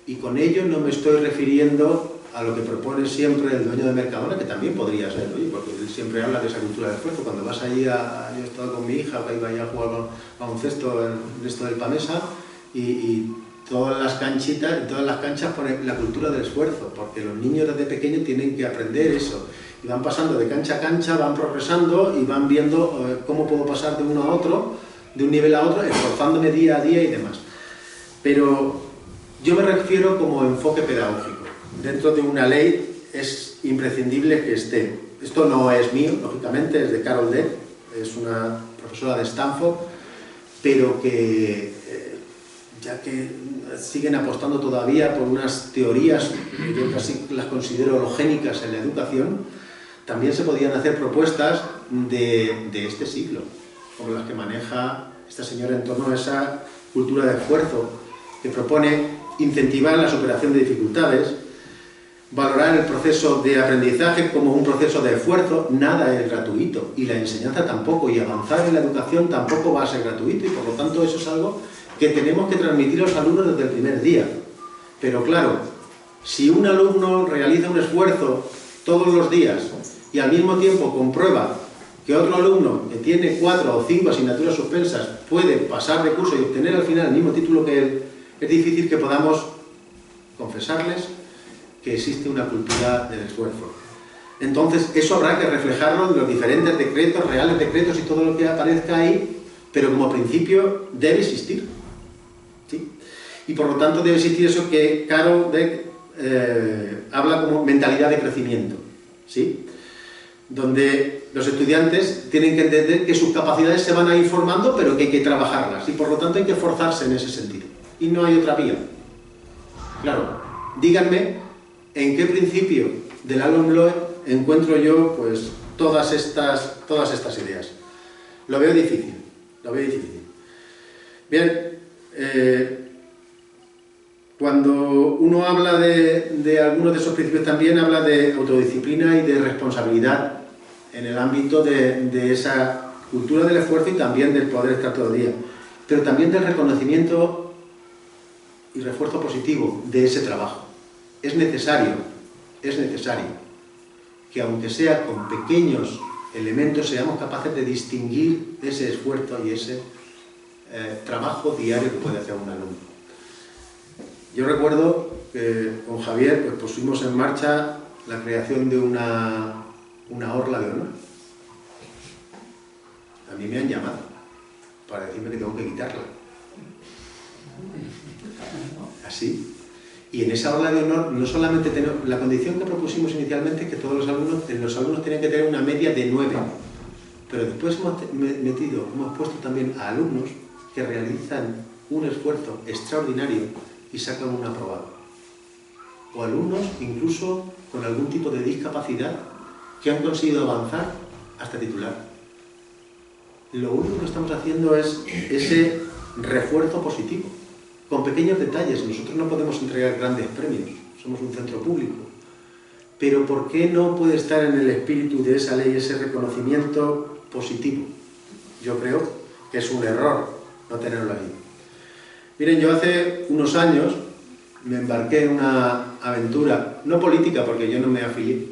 Y con ello no me estoy refiriendo a lo que propone siempre el dueño de Mercadona, que también podría ser, oye, porque él siempre habla de esa cultura del esfuerzo. Cuando vas allí, yo he estado con mi hija, que iba allá a jugar a un cesto en esto del Pamesa, y todas las canchitas, en todas las canchas ponen la cultura del esfuerzo, porque los niños desde pequeños tienen que aprender eso. Y van pasando de cancha a cancha, van progresando y van viendo cómo puedo pasar de uno a otro, de un nivel a otro, esforzándome día a día y demás. Pero yo me refiero como enfoque pedagógico. Dentro de una ley es imprescindible que esté. Esto no es mío, lógicamente, es de Carol Dweck, es una profesora de Stanford, pero que, ya que siguen apostando todavía por unas teorías, yo casi las considero hologénicas en la educación, también se podían hacer propuestas de este siglo, como las que maneja esta señora en torno a esa cultura de esfuerzo, que propone incentivar la superación de dificultades, valorar el proceso de aprendizaje como un proceso de esfuerzo. Nada es gratuito, y la enseñanza tampoco, y avanzar en la educación tampoco va a ser gratuito, y por lo tanto eso es algo que tenemos que transmitir a los alumnos desde el primer día. Pero claro, si un alumno realiza un esfuerzo todos los días y al mismo tiempo comprueba que otro alumno que tiene 4 o 5 asignaturas suspensas puede pasar de curso y obtener al final el mismo título que él, es difícil que podamos confesarles que existe una cultura del esfuerzo. Entonces, eso habrá que reflejarlo en los diferentes decretos, reales decretos y todo lo que aparezca ahí, pero como principio debe existir, ¿sí? Y por lo tanto debe existir eso que Carol Dweck habla como mentalidad de crecimiento, ¿sí? Donde los estudiantes tienen que entender que sus capacidades se van a ir formando, pero que hay que trabajarlas, y por lo tanto hay que esforzarse en ese sentido. Y no hay otra vía. Claro, díganme en qué principio del Alan Bloom encuentro yo pues todas estas ideas. Lo veo difícil, Bien, cuando uno habla de algunos de esos principios también habla de autodisciplina y de responsabilidad en el ámbito de esa cultura del esfuerzo y también del poder estar todo el día, pero también del reconocimiento y refuerzo positivo de ese trabajo. Es necesario que aunque sea con pequeños elementos seamos capaces de distinguir ese esfuerzo y ese trabajo diario que puede hacer un alumno. Yo recuerdo que con Javier pues pusimos en marcha la creación de una orla de honor. A mí me han llamado para decirme que tengo que quitarla. Así. Y en esa orla de honor no solamente tenemos... La condición que propusimos inicialmente es que todos los alumnos tenían que tener una media de 9. Pero después hemos puesto también a alumnos que realizan un esfuerzo extraordinario y sacan un aprobado. O alumnos incluso con algún tipo de discapacidad que han conseguido avanzar hasta titular. Lo único que estamos haciendo es ese refuerzo positivo, con pequeños detalles. Nosotros no podemos entregar grandes premios, somos un centro público. Pero ¿por qué no puede estar en el espíritu de esa ley ese reconocimiento positivo? Yo creo que es un error no tenerlo ahí. Miren, yo hace unos años me embarqué en una aventura, no política porque yo no me afilié,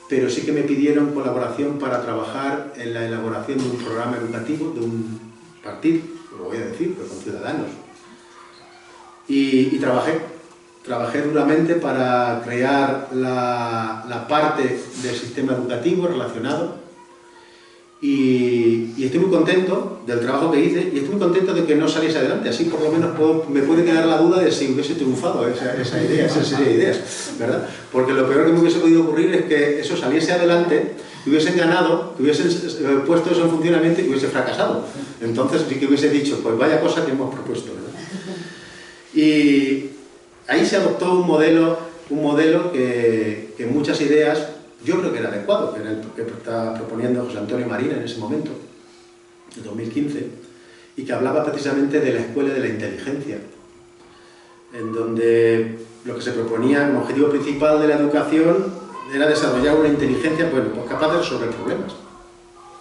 pero sí que me pidieron colaboración para trabajar en la elaboración de un programa educativo de un partido, lo voy a decir, pero con Ciudadanos. Y trabajé duramente para crear la parte del sistema educativo relacionado y estoy muy contento del trabajo que hice y estoy muy contento de que no saliese adelante. Así por lo menos me puede quedar la duda de si hubiese triunfado esa idea, esa serie de ideas, ¿verdad? Porque lo peor que me hubiese podido ocurrir es que eso saliese adelante, que hubiesen ganado, que hubiesen puesto eso en funcionamiento y que hubiese fracasado. Entonces sí que hubiese dicho, pues vaya cosa que hemos propuesto, ¿verdad? Y ahí se adoptó un modelo que muchas ideas, yo creo que era adecuado, que era el que estaba proponiendo José Antonio Marina en ese momento, en 2015, y que hablaba precisamente de la escuela de la inteligencia, en donde lo que se proponía como objetivo principal de la educación era desarrollar una inteligencia pues capaz de resolver problemas.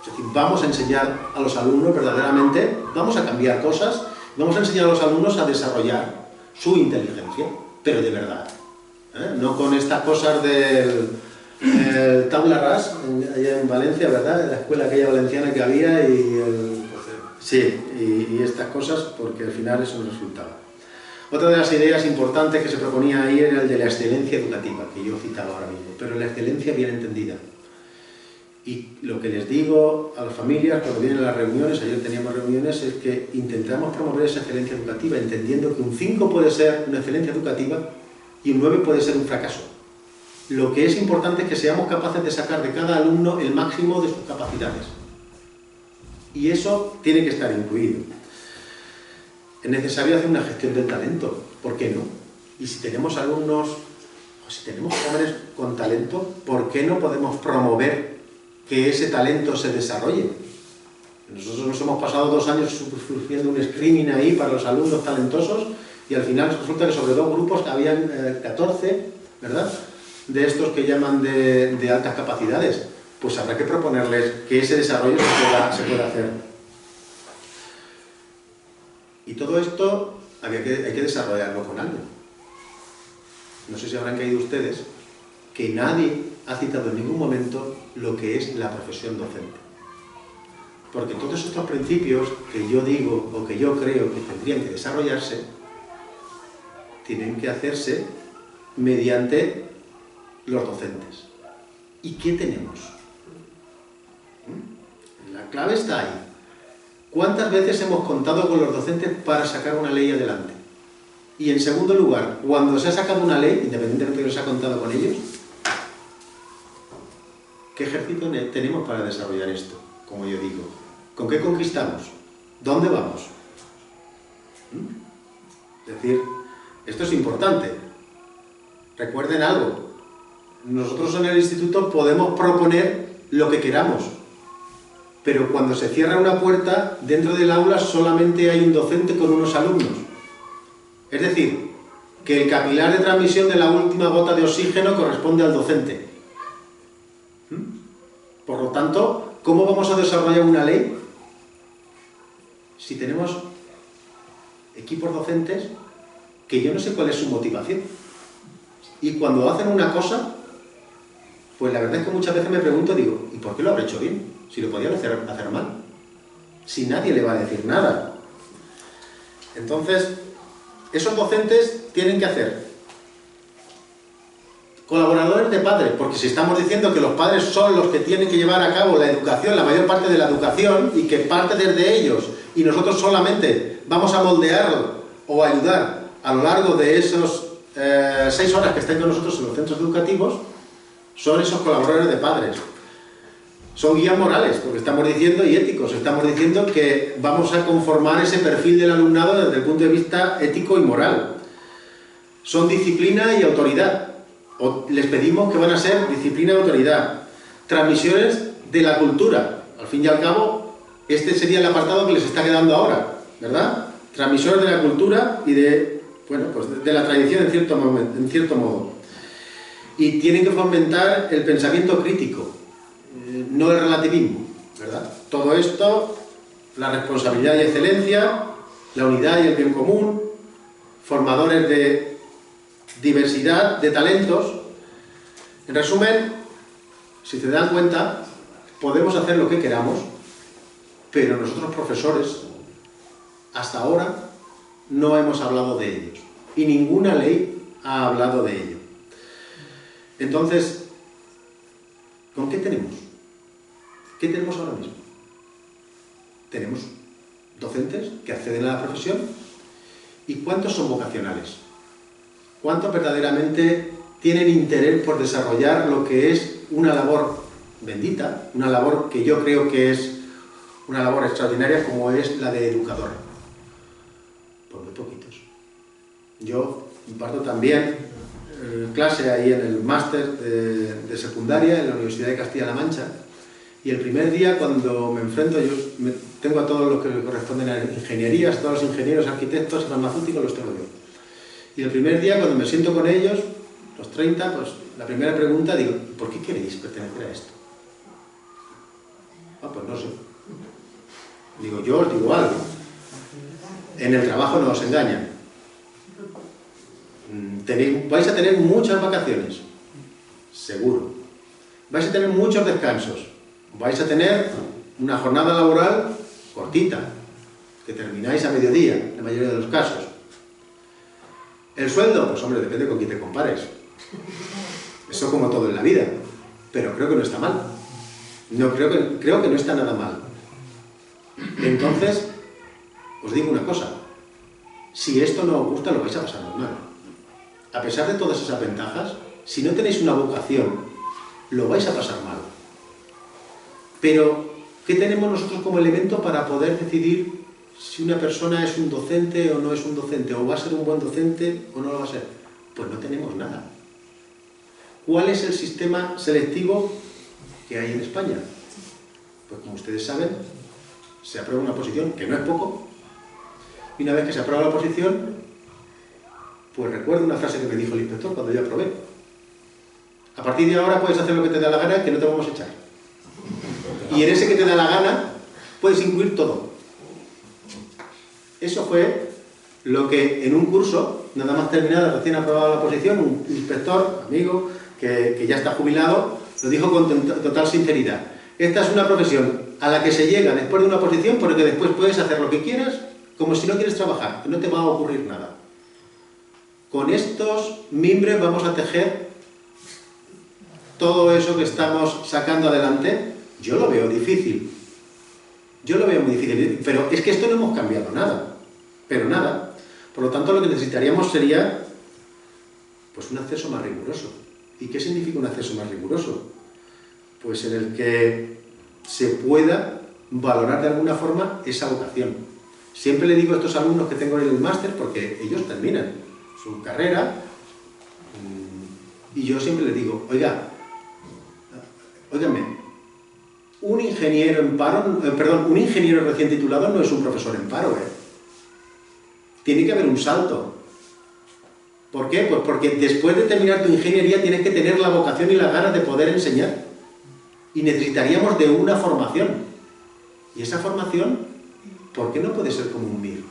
Es decir, vamos a enseñar a los alumnos verdaderamente, vamos a cambiar cosas, vamos a enseñar a los alumnos a desarrollar su inteligencia, pero de verdad, no con estas cosas del tabla ras, allá en Valencia, ¿verdad? En la escuela aquella valenciana que había y estas cosas, porque al final eso no resultaba. Otra de las ideas importantes que se proponía ahí era el de la excelencia educativa, que yo citaba ahora mismo, pero la excelencia bien entendida. Y lo que les digo a las familias cuando vienen a las reuniones, ayer teníamos reuniones, es que intentamos promover esa excelencia educativa, entendiendo que un 5 puede ser una excelencia educativa y un 9 puede ser un fracaso. Lo que es importante es que seamos capaces de sacar de cada alumno el máximo de sus capacidades. Y eso tiene que estar incluido. Es necesario hacer una gestión del talento, ¿por qué no? Y si tenemos alumnos, o si tenemos jóvenes con talento, ¿por qué no podemos promover que ese talento se desarrolle? Nosotros nos hemos pasado 2 años sufriendo un screening ahí para los alumnos talentosos y al final resulta que sobre 2 grupos habían 14, ¿verdad?, de estos que llaman de altas capacidades. Pues habrá que proponerles que ese desarrollo se pueda hacer. Y todo esto hay que desarrollarlo con algo. No sé si habrán caído ustedes que nadie ha citado en ningún momento lo que es la profesión docente. Porque todos estos principios que yo digo o que yo creo que tendrían que desarrollarse, tienen que hacerse mediante los docentes. ¿Y qué tenemos? La clave está ahí. ¿Cuántas veces hemos contado con los docentes para sacar una ley adelante? Y en segundo lugar, cuando se ha sacado una ley, independientemente de que se ha contado con ellos, ¿qué ejército tenemos para desarrollar esto? Como yo digo, ¿con qué conquistamos? ¿Dónde vamos? Es decir, esto es importante. Recuerden algo. Nosotros en el instituto podemos proponer lo que queramos, pero cuando se cierra una puerta, dentro del aula solamente hay un docente con unos alumnos. Es decir, que el capilar de transmisión de la última gota de oxígeno corresponde al docente. Por lo tanto, ¿cómo vamos a desarrollar una ley si tenemos equipos docentes que yo no sé cuál es su motivación. Y cuando hacen una cosa, pues la verdad es que muchas veces me pregunto, digo, ¿y por qué lo habré hecho bien? Si lo podían hacer mal. Si nadie le va a decir nada. Entonces, esos docentes tienen que hacer colaboradores de padres, porque si estamos diciendo que los padres son los que tienen que llevar a cabo la educación, la mayor parte de la educación, y que parte desde ellos, y nosotros solamente vamos a moldearlo o ayudar a lo largo de esos 6 horas que estén con nosotros en los centros educativos, son esos colaboradores de padres. Son guías morales, porque estamos diciendo, y éticos, estamos diciendo que vamos a conformar ese perfil del alumnado desde el punto de vista ético y moral. Son disciplina y autoridad. Les pedimos que van a ser disciplina y autoridad. Transmisiones de la cultura. Al fin y al cabo, este sería el apartado que les está quedando ahora, ¿verdad? Transmisores de la cultura y de, bueno, pues de la tradición en cierto modo. Y tienen que fomentar el pensamiento crítico, no el relativismo, ¿verdad? Todo esto, la responsabilidad y excelencia, la unidad y el bien común, formadores de diversidad de talentos. En resumen, si se dan cuenta, podemos hacer lo que queramos, pero nosotros profesores, hasta ahora, no hemos hablado de ellos. Y ninguna ley ha hablado de ello. Entonces, ¿con qué tenemos? ¿Qué tenemos ahora mismo? Tenemos docentes que acceden a la profesión. ¿Y cuántos son vocacionales? ¿Cuántos verdaderamente tienen interés por desarrollar lo que es una labor bendita, una labor que yo creo que es una labor extraordinaria como es la de educador? Pues muy poquitos. Yo imparto también clase ahí en el máster de secundaria en la Universidad de Castilla-La Mancha, y el primer día cuando me enfrento, tengo a todos los que corresponden a ingenierías, todos los ingenieros, arquitectos y farmacéuticos los tengo yo. Y el primer día cuando me siento con ellos, los 30, pues la primera pregunta, digo, ¿por qué queréis pertenecer a esto? Ah, pues no sé. Digo, yo os digo algo. En el trabajo no os engañan. Vais a tener muchas vacaciones, seguro. Vais a tener muchos descansos. Vais a tener una jornada laboral cortita, que termináis a mediodía, en la mayoría de los casos. ¿El sueldo? Pues hombre, depende con quién te compares. Eso como todo en la vida. Pero creo que no está mal. Creo que no está nada mal. Entonces, os digo una cosa. Si esto no os gusta, lo vais a pasar muy mal. A pesar de todas esas ventajas, si no tenéis una vocación, lo vais a pasar mal. Pero, ¿qué tenemos nosotros como elemento para poder decidir si una persona es un docente o no es un docente? ¿O va a ser un buen docente o no lo va a ser? Pues no tenemos nada. ¿Cuál es el sistema selectivo que hay en España? Pues como ustedes saben, se aprueba una oposición, que no es poco, y una vez que se aprueba la oposición, pues recuerdo una frase que me dijo el inspector cuando yo aprobé. A partir de ahora puedes hacer lo que te da la gana, que no te vamos a echar. Y en ese que te da la gana, puedes incluir todo. Eso fue lo que en un curso, nada más terminada, recién aprobada la oposición, un inspector, amigo, que ya está jubilado, lo dijo con total sinceridad. Esta es una profesión a la que se llega después de una oposición porque después puedes hacer lo que quieras, como si no quieres trabajar, que no te va a ocurrir nada. Con estos mimbres vamos a tejer todo eso que estamos sacando adelante. Yo lo veo difícil. Yo lo veo muy difícil, pero es que esto no hemos cambiado nada. Pero nada. Por lo tanto, lo que necesitaríamos sería pues un acceso más riguroso. ¿Y qué significa un acceso más riguroso? Pues en el que se pueda valorar de alguna forma esa vocación. Siempre le digo a estos alumnos que tengo en el máster, porque ellos terminan su carrera, y yo siempre les digo, óigame, un ingeniero en paro, un ingeniero recién titulado no es un profesor en paro, Tiene que haber un salto. ¿Por qué? Pues porque después de terminar tu ingeniería tienes que tener la vocación y las ganas de poder enseñar. Y necesitaríamos de una formación. Y esa formación, ¿por qué no puede ser como un MIR?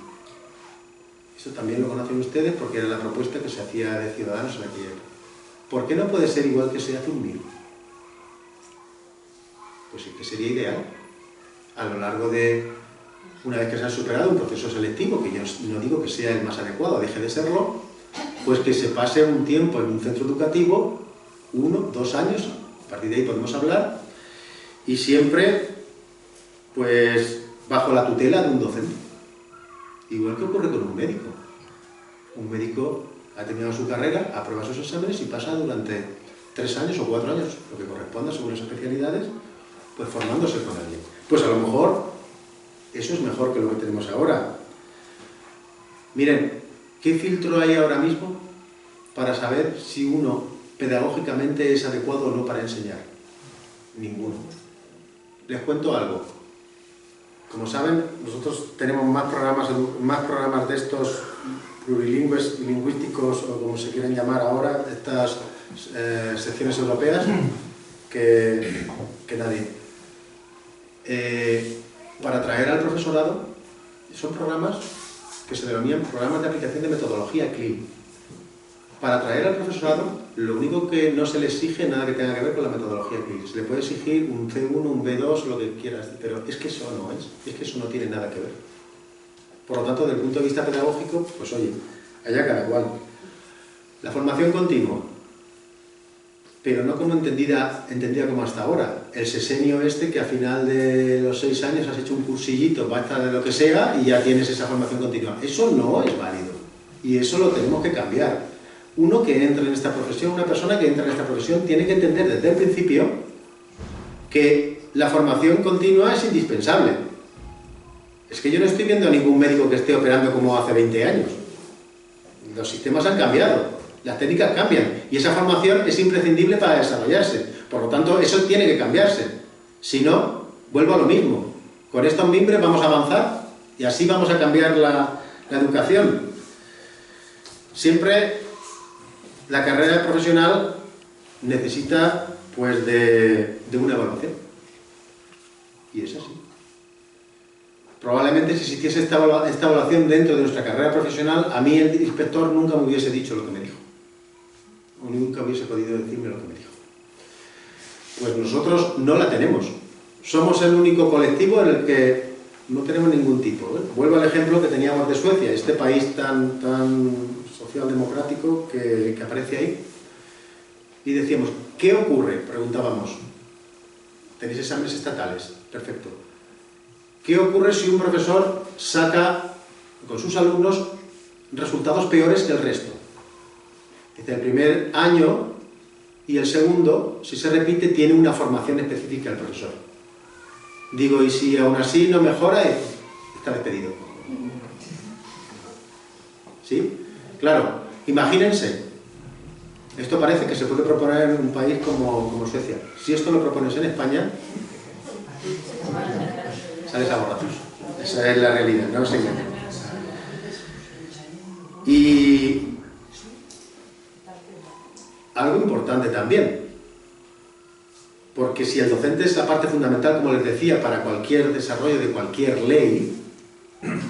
Eso también lo conocen ustedes porque era la propuesta que se hacía de Ciudadanos en aquella época. ¿Por qué no puede ser igual que se hace un MIR? Pues sí que sería ideal. A lo largo de, una vez que se ha superado un proceso selectivo, que yo no digo que sea el más adecuado, deje de serlo, pues que se pase un tiempo en un centro educativo, 1, 2 años, a partir de ahí podemos hablar, y siempre, pues, bajo la tutela de un docente. Igual que ocurre con un médico. Un médico ha terminado su carrera, aprueba sus exámenes y pasa durante 3 años o 4 años, lo que corresponda según las especialidades, pues formándose con alguien. Pues a lo mejor eso es mejor que lo que tenemos ahora. Miren, ¿qué filtro hay ahora mismo para saber si uno pedagógicamente es adecuado o no para enseñar? Ninguno. Les cuento algo. Como saben, nosotros tenemos más programas de estos plurilingües, lingüísticos o como se quieren llamar ahora, estas secciones europeas, que nadie. Para atraer al profesorado, son programas que se denominan programas de aplicación de metodología CLIL. Para atraer al profesorado, lo único que no se le exige nada que tenga que ver con la metodología CLIL. Se le puede exigir un C1, un B2, lo que quieras, pero es que eso no es que eso no tiene nada que ver. Por lo tanto, desde el punto de vista pedagógico, pues oye, allá cada cual. La formación continua, pero no como entendida como hasta ahora. El sesenio que a final de los 6 años has hecho un cursillito, basta de lo que sea, y ya tienes esa formación continua. Eso no es válido, y eso lo tenemos que cambiar. Uno que entra en esta profesión, una persona que entra en esta profesión, tiene que entender desde el principio que la formación continua es indispensable. Es que yo no estoy viendo a ningún médico que esté operando como hace 20 años. Los sistemas han cambiado, las técnicas cambian, y esa formación es imprescindible para desarrollarse. Por lo tanto, eso tiene que cambiarse. Si no, vuelvo a lo mismo. Con estos mimbres vamos a avanzar y así vamos a cambiar la educación. Siempre la carrera profesional necesita, pues, de una evaluación. Y es así. Probablemente si existiese esta evaluación dentro de nuestra carrera profesional, a mí el inspector nunca me hubiese dicho lo que me dijo. O nunca hubiese podido decirme lo que me dijo. Pues nosotros no la tenemos. Somos el único colectivo en el que no tenemos ningún tipo. Vuelvo al ejemplo que teníamos de Suecia, este país tan socialdemocrático que aparece ahí. Y decíamos, ¿qué ocurre? Preguntábamos. ¿Tenéis exámenes estatales? Perfecto. ¿Qué ocurre si un profesor saca con sus alumnos resultados peores que el resto? Dice, el primer año y el segundo, si se repite, tiene una formación específica el profesor. Digo, y si aún así no mejora, está despedido. ¿Sí? Claro, imagínense. Esto parece que se puede proponer en un país como Suecia. Si esto lo propones en España, sales a borrachos. Esa es la realidad, no se engañen. Y algo importante también, porque si el docente es la parte fundamental, como les decía, para cualquier desarrollo de cualquier ley,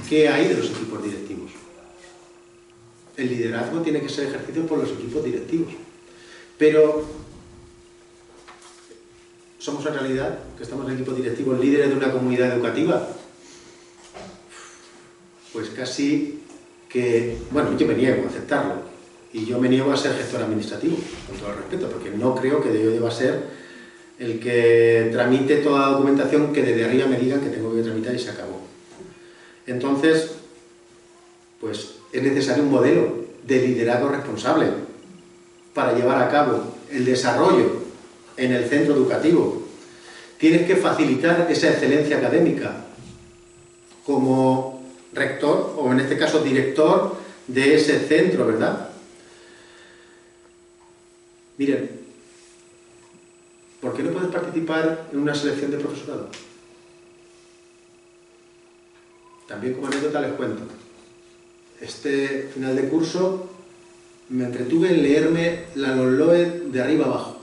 ¿qué hay de los equipos directivos? El liderazgo tiene que ser ejercido por los equipos directivos. Pero somos en realidad, que estamos en equipos directivos, líderes de una comunidad educativa. Pues casi que, bueno, yo me niego a aceptarlo. Y yo me niego a ser gestor administrativo, con todo el respeto, porque no creo que yo deba ser el que tramite toda la documentación que desde arriba me digan que tengo que tramitar y se acabó. Entonces, pues es necesario un modelo de liderazgo responsable para llevar a cabo el desarrollo en el centro educativo. Tienes que facilitar esa excelencia académica como rector, o en este caso director de ese centro, ¿verdad? Miren, ¿por qué no puedes participar en una selección de profesorado? También como anécdota les cuento. Este final de curso me entretuve en leerme la LOMLOE de arriba abajo.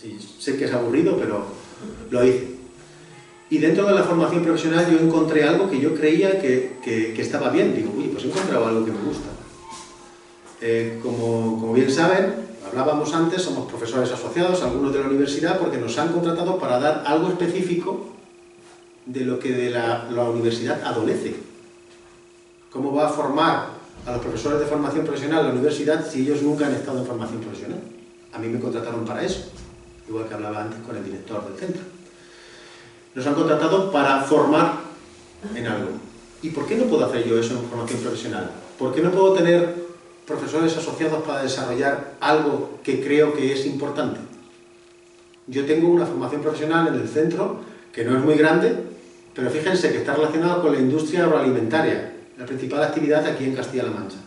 Sí, sé que es aburrido, pero lo hice. Y dentro de la formación profesional yo encontré algo que yo creía que estaba bien. Digo, uy, pues he encontrado algo que me gusta. Como bien saben, hablábamos antes, somos profesores asociados, algunos de la universidad, porque nos han contratado para dar algo específico de lo que de la universidad adolece. ¿Cómo va a formar a los profesores de formación profesional la universidad si ellos nunca han estado en formación profesional? A mí me contrataron para eso, igual que hablaba antes con el director del centro. Nos han contratado para formar en algo. ¿Y por qué no puedo hacer yo eso en formación profesional? ¿Por qué no puedo tener profesores asociados para desarrollar algo que creo que es importante? Yo tengo una formación profesional en el centro, que no es muy grande, pero fíjense que está relacionada con la industria agroalimentaria, la principal actividad aquí en Castilla-La Mancha.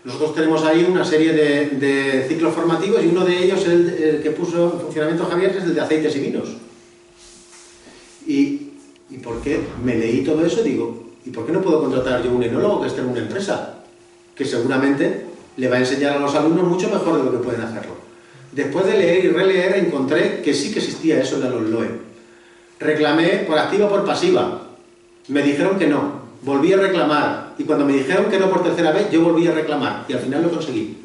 Nosotros tenemos ahí una serie de ciclos formativos y uno de ellos, el que puso en funcionamiento Javier, es el de aceites y vinos. ¿Y por qué? Me leí todo eso y digo, ¿y por qué no puedo contratar yo un enólogo que esté en una empresa? Que seguramente le va a enseñar a los alumnos mucho mejor de lo que pueden hacerlo. Después de leer y releer encontré que sí que existía eso en la LOE. Reclamé por activa o por pasiva. Me dijeron que no. Volví a reclamar. Y cuando me dijeron que no por tercera vez, yo volví a reclamar. Y al final lo conseguí.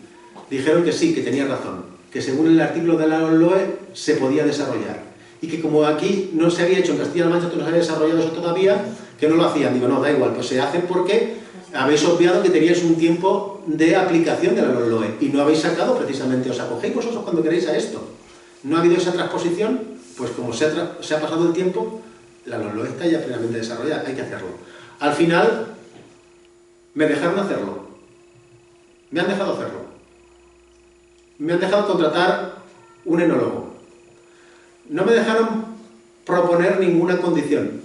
Dijeron que sí, que tenía razón. Que según el artículo de la LOE se podía desarrollar. Y que como aquí no se había hecho en Castilla-La Mancha, no se había desarrollado eso todavía, que no lo hacían. Digo, no, da igual, pues se hace porque habéis obviado que teníais un tiempo de aplicación de la LOE y no habéis sacado precisamente, os acogéis vosotros cuando queréis a esto. No ha habido esa transposición, pues como se ha pasado el tiempo, la LOE está ya plenamente desarrollada, hay que hacerlo. Al final, me dejaron hacerlo. Me han dejado hacerlo. Me han dejado contratar un enólogo. No me dejaron proponer ninguna condición.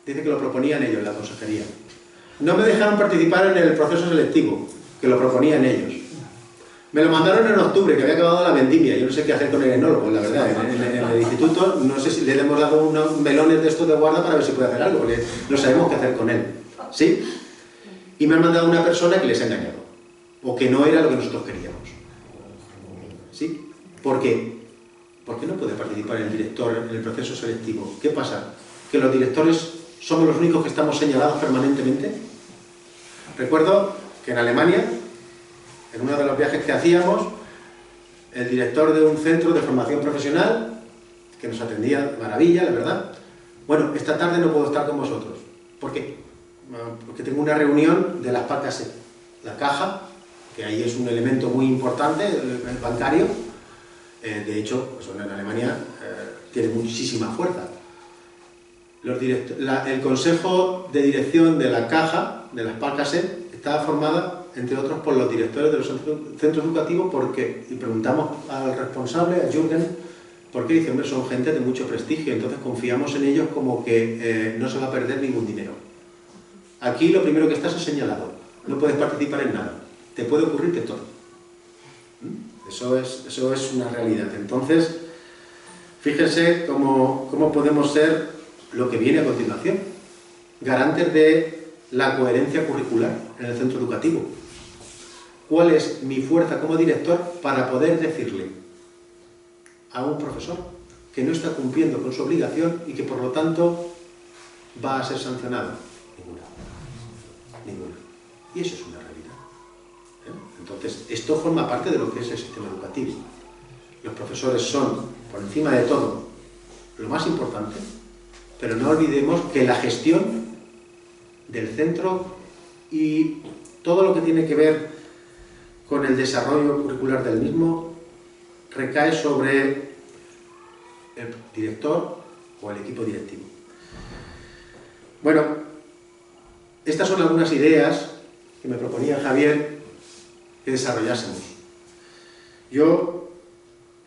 Dice que lo proponían ellos, la consejería. No me dejaron participar en el proceso selectivo, que lo proponían ellos. Me lo mandaron en octubre, que había acabado la vendimia. Yo no sé qué hacer con el enólogo, la verdad. En el instituto, no sé si le hemos dado unos melones de estos de guarda para ver si puede hacer algo, porque no sabemos qué hacer con él. ¿Sí? Y me han mandado una persona que les ha engañado, o que no era lo que nosotros queríamos. ¿Sí? ¿Por qué? ¿Por qué no puede participar el director en el proceso selectivo? ¿Qué pasa? ¿Que los directores somos los únicos que estamos señalados permanentemente? Recuerdo que en Alemania, en uno de los viajes que hacíamos, el director de un centro de formación profesional, que nos atendía de maravilla, la verdad, bueno, esta tarde no puedo estar con vosotros. ¿Por qué? Porque tengo una reunión de las PACASE, la caja, que ahí es un elemento muy importante, el bancario. De hecho, pues en Alemania tiene muchísima fuerza. El consejo de dirección de la caja, de las PACASE, estaba formada, entre otros, por los directores de los centros educativos, porque, y preguntamos al responsable, a Jürgen, ¿por qué? Dice, hombre, son gente de mucho prestigio, entonces confiamos en ellos como que no se va a perder ningún dinero. Aquí lo primero que estás es señalado, no puedes participar en nada, te puede ocurrirte todo. Eso es una realidad. Entonces, fíjense cómo podemos ser lo que viene a continuación, garantes de la coherencia curricular en el centro educativo. ¿Cuál es mi fuerza como director para poder decirle a un profesor que no está cumpliendo con su obligación y que por lo tanto va a ser sancionado? Ninguna. Y eso es una realidad. Entonces, esto forma parte de lo que es el sistema educativo. Los profesores son, por encima de todo, lo más importante, pero no olvidemos que la gestión del centro y todo lo que tiene que ver con el desarrollo curricular del mismo recae sobre el director o el equipo directivo. Bueno, estas son algunas ideas que me proponía Javier que desarrollásemos. Yo,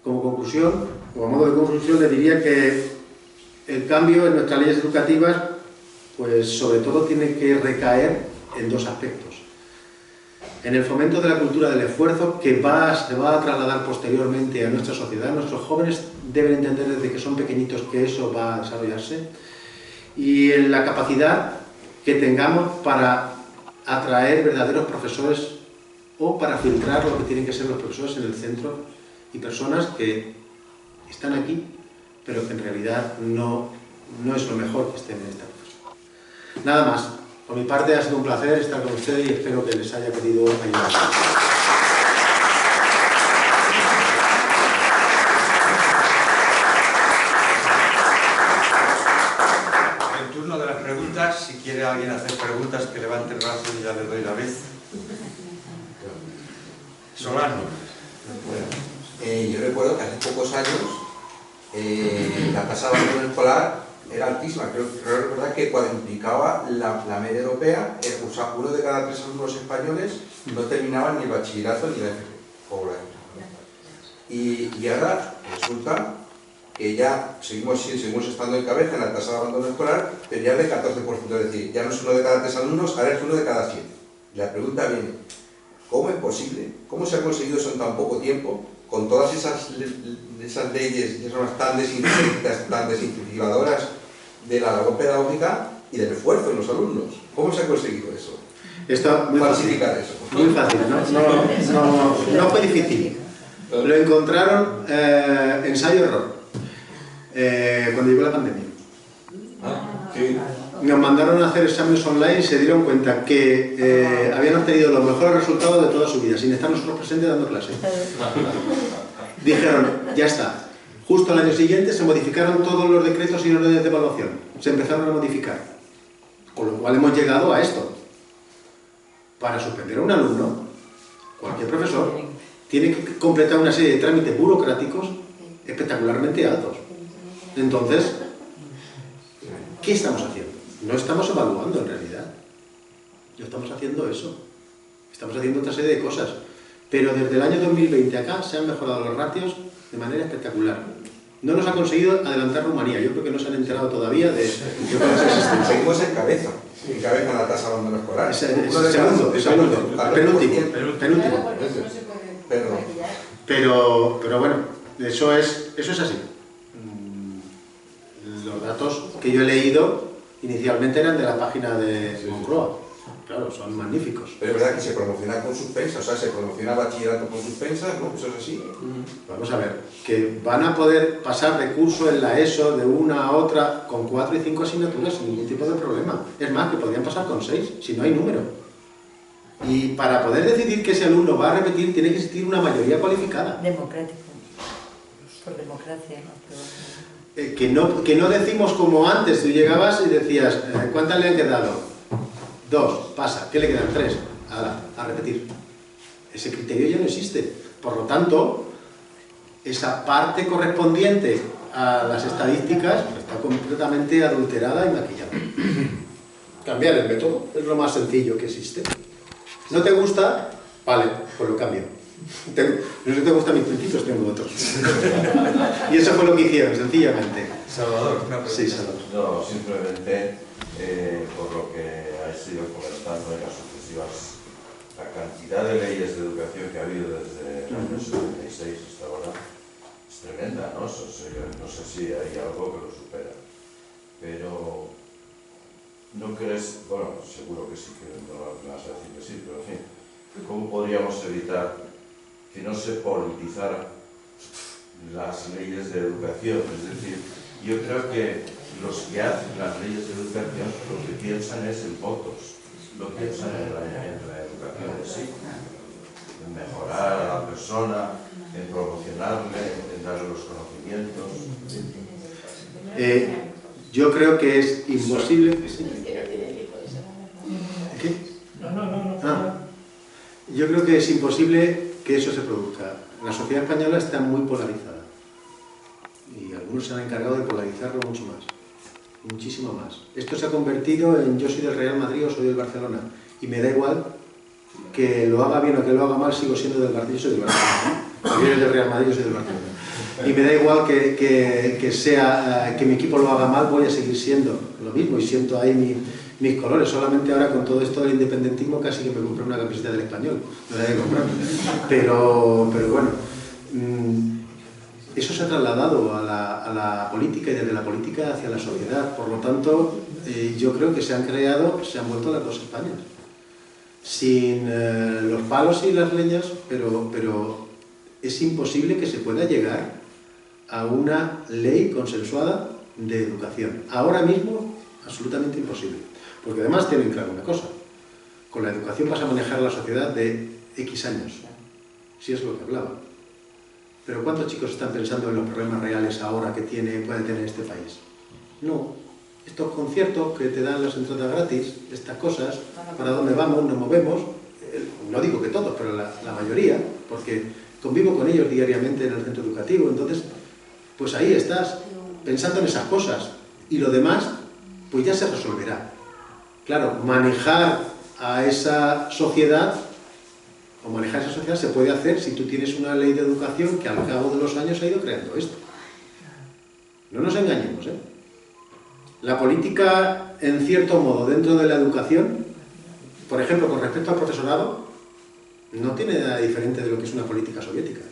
como conclusión, como modo de conclusión, le diría que el cambio en nuestras leyes educativas, pues sobre todo tiene que recaer en dos aspectos. En el fomento de la cultura del esfuerzo, que se va a trasladar posteriormente a nuestra sociedad. Nuestros jóvenes deben entender desde que son pequeñitos que eso va a desarrollarse. Y en la capacidad que tengamos para atraer verdaderos profesores o para filtrar lo que tienen que ser los profesores en el centro y personas que están aquí pero que en realidad no es lo mejor que estén en esta profesión. Nada más. Por mi parte ha sido un placer estar con ustedes y espero que les haya podido ayudar.
El turno de las preguntas, si quiere alguien hacer preguntas, que levante el brazo y ya le doy la vez. Solano.
Bueno, yo recuerdo que hace pocos años la tasa de abandono escolar era altísima. Creo recordar que cuadruplicaba la media europea. O sea, 1 de cada 3 alumnos españoles no terminaban ni el bachillerato ni la FP. Y ahora resulta que ya seguimos estando en cabeza en la tasa de abandono escolar, pero ya es del 14%, es decir, ya no es 1 de cada 3 alumnos, ahora es 1 de cada 7. La pregunta viene, ¿cómo es posible? ¿Cómo se ha conseguido eso en tan poco tiempo? Con todas esas leyes, esas normas tan desinteresadas, tan desincentivadoras de la labor pedagógica y del esfuerzo en los alumnos. ¿Cómo se ha conseguido eso?
Esto muy
falsificar eso.
Muy fácil, no fue difícil. Lo encontraron ensayo-error, cuando llegó la pandemia.
Sí.
Nos mandaron a hacer exámenes online y se dieron cuenta que habían obtenido los mejores resultados de toda su vida, sin estar nosotros presentes dando clase. Dijeron, ya está. Justo al año siguiente se modificaron todos los decretos y órdenes de evaluación. Se empezaron a modificar. Con lo cual hemos llegado a esto. Para suspender a un alumno, cualquier profesor tiene que completar una serie de trámites burocráticos espectacularmente altos. Entonces, ¿qué estamos haciendo? No estamos evaluando en realidad. No estamos haciendo eso. Estamos haciendo otra serie de cosas. Pero desde el año 2020 acá se han mejorado los ratios de manera espectacular. No nos ha conseguido adelantar Rumanía. Yo creo que no se han enterado todavía de cómo es existencia.
Seguimos en cabeza en la tasa de abandono escolar.
Penúltimo. Pero bueno, eso es así. Los datos que yo he leído inicialmente eran de la página de Moncloa. Claro, son magníficos.
Pero es verdad que se promociona con suspensa, o sea, se promociona bachillerato con suspensa, ¿no? Eso es así.
Vamos a ver, que van a poder pasar de curso en la ESO de una a otra con 4 y 5 asignaturas sin ningún tipo de problema. Es más, que podrían pasar con 6, si no hay número. Y para poder decidir que ese alumno va a repetir, tiene que existir una mayoría cualificada.
Democrático. Por democracia.
Que no decimos como antes, tú llegabas y decías, ¿cuántas le han quedado? 2, pasa. ¿Qué le quedan? 3. A repetir. Ese criterio ya no existe. Por lo tanto, esa parte correspondiente a las estadísticas está completamente adulterada y maquillada. Cambiar el método es lo más sencillo que existe. ¿No te gusta? Vale, pues lo cambio. No te gustan mis principios, tengo otros. Y eso fue lo que hicieron, sencillamente.
Salvador, una pregunta.
Sí, Salvador.
No, simplemente por lo que has ido comentando en las sucesivas, la cantidad de leyes de educación que ha habido desde el año 76 hasta ahora es tremenda, ¿no? No sé si hay algo que lo supera, pero ¿no crees? Bueno, seguro que sí, que no me vas a decir que sí, pero en fin, ¿cómo podríamos evitar que no se politizaran las leyes de educación? Es decir, yo creo que los que hacen las leyes de educación lo que piensan es en votos, lo piensan en la educación en sí, en mejorar a la persona, en promocionarle, en darle los conocimientos.
Yo creo que es imposible. ¿Qué? Yo creo que es imposible que eso se produzca. La sociedad española está muy polarizada y algunos se han encargado de polarizarlo mucho más, muchísimo más. Esto se ha convertido en yo soy del Real Madrid o soy del Barcelona y me da igual que lo haga bien o que lo haga mal, sigo siendo del Barcelona, yo soy del Barcelona. Yo soy del Real Madrid, yo soy del Barcelona. Y me da igual que mi equipo lo haga mal, voy a seguir siendo lo mismo y siento ahí mis colores. Solamente ahora con todo esto del independentismo casi que me compré una camiseta del Español, no la he comprado. Pero bueno, eso se ha trasladado a la política y desde la política hacia la sociedad. Por lo tanto, yo creo que se han vuelto las dos Españas. Sin los palos y las leñas, pero es imposible que se pueda llegar a una ley consensuada de educación. Ahora mismo, absolutamente imposible. Porque además tienen claro una cosa. Con la educación vas a manejar la sociedad de X años. Si es lo que hablaba. Pero ¿cuántos chicos están pensando en los problemas reales ahora que puede tener este país? No. Estos conciertos que te dan las entradas gratis, estas cosas, para dónde vamos, nos movemos, no digo que todos, pero la mayoría, porque convivo con ellos diariamente en el centro educativo, entonces, pues ahí estás, pensando en esas cosas, y lo demás, pues ya se resolverá. Claro, manejar a esa sociedad, o manejar esa sociedad se puede hacer si tú tienes una ley de educación que al cabo de los años ha ido creando esto. No nos engañemos, ¿eh? La política, en cierto modo, dentro de la educación, por ejemplo, con respecto al profesorado, no tiene nada diferente de lo que es una política soviética.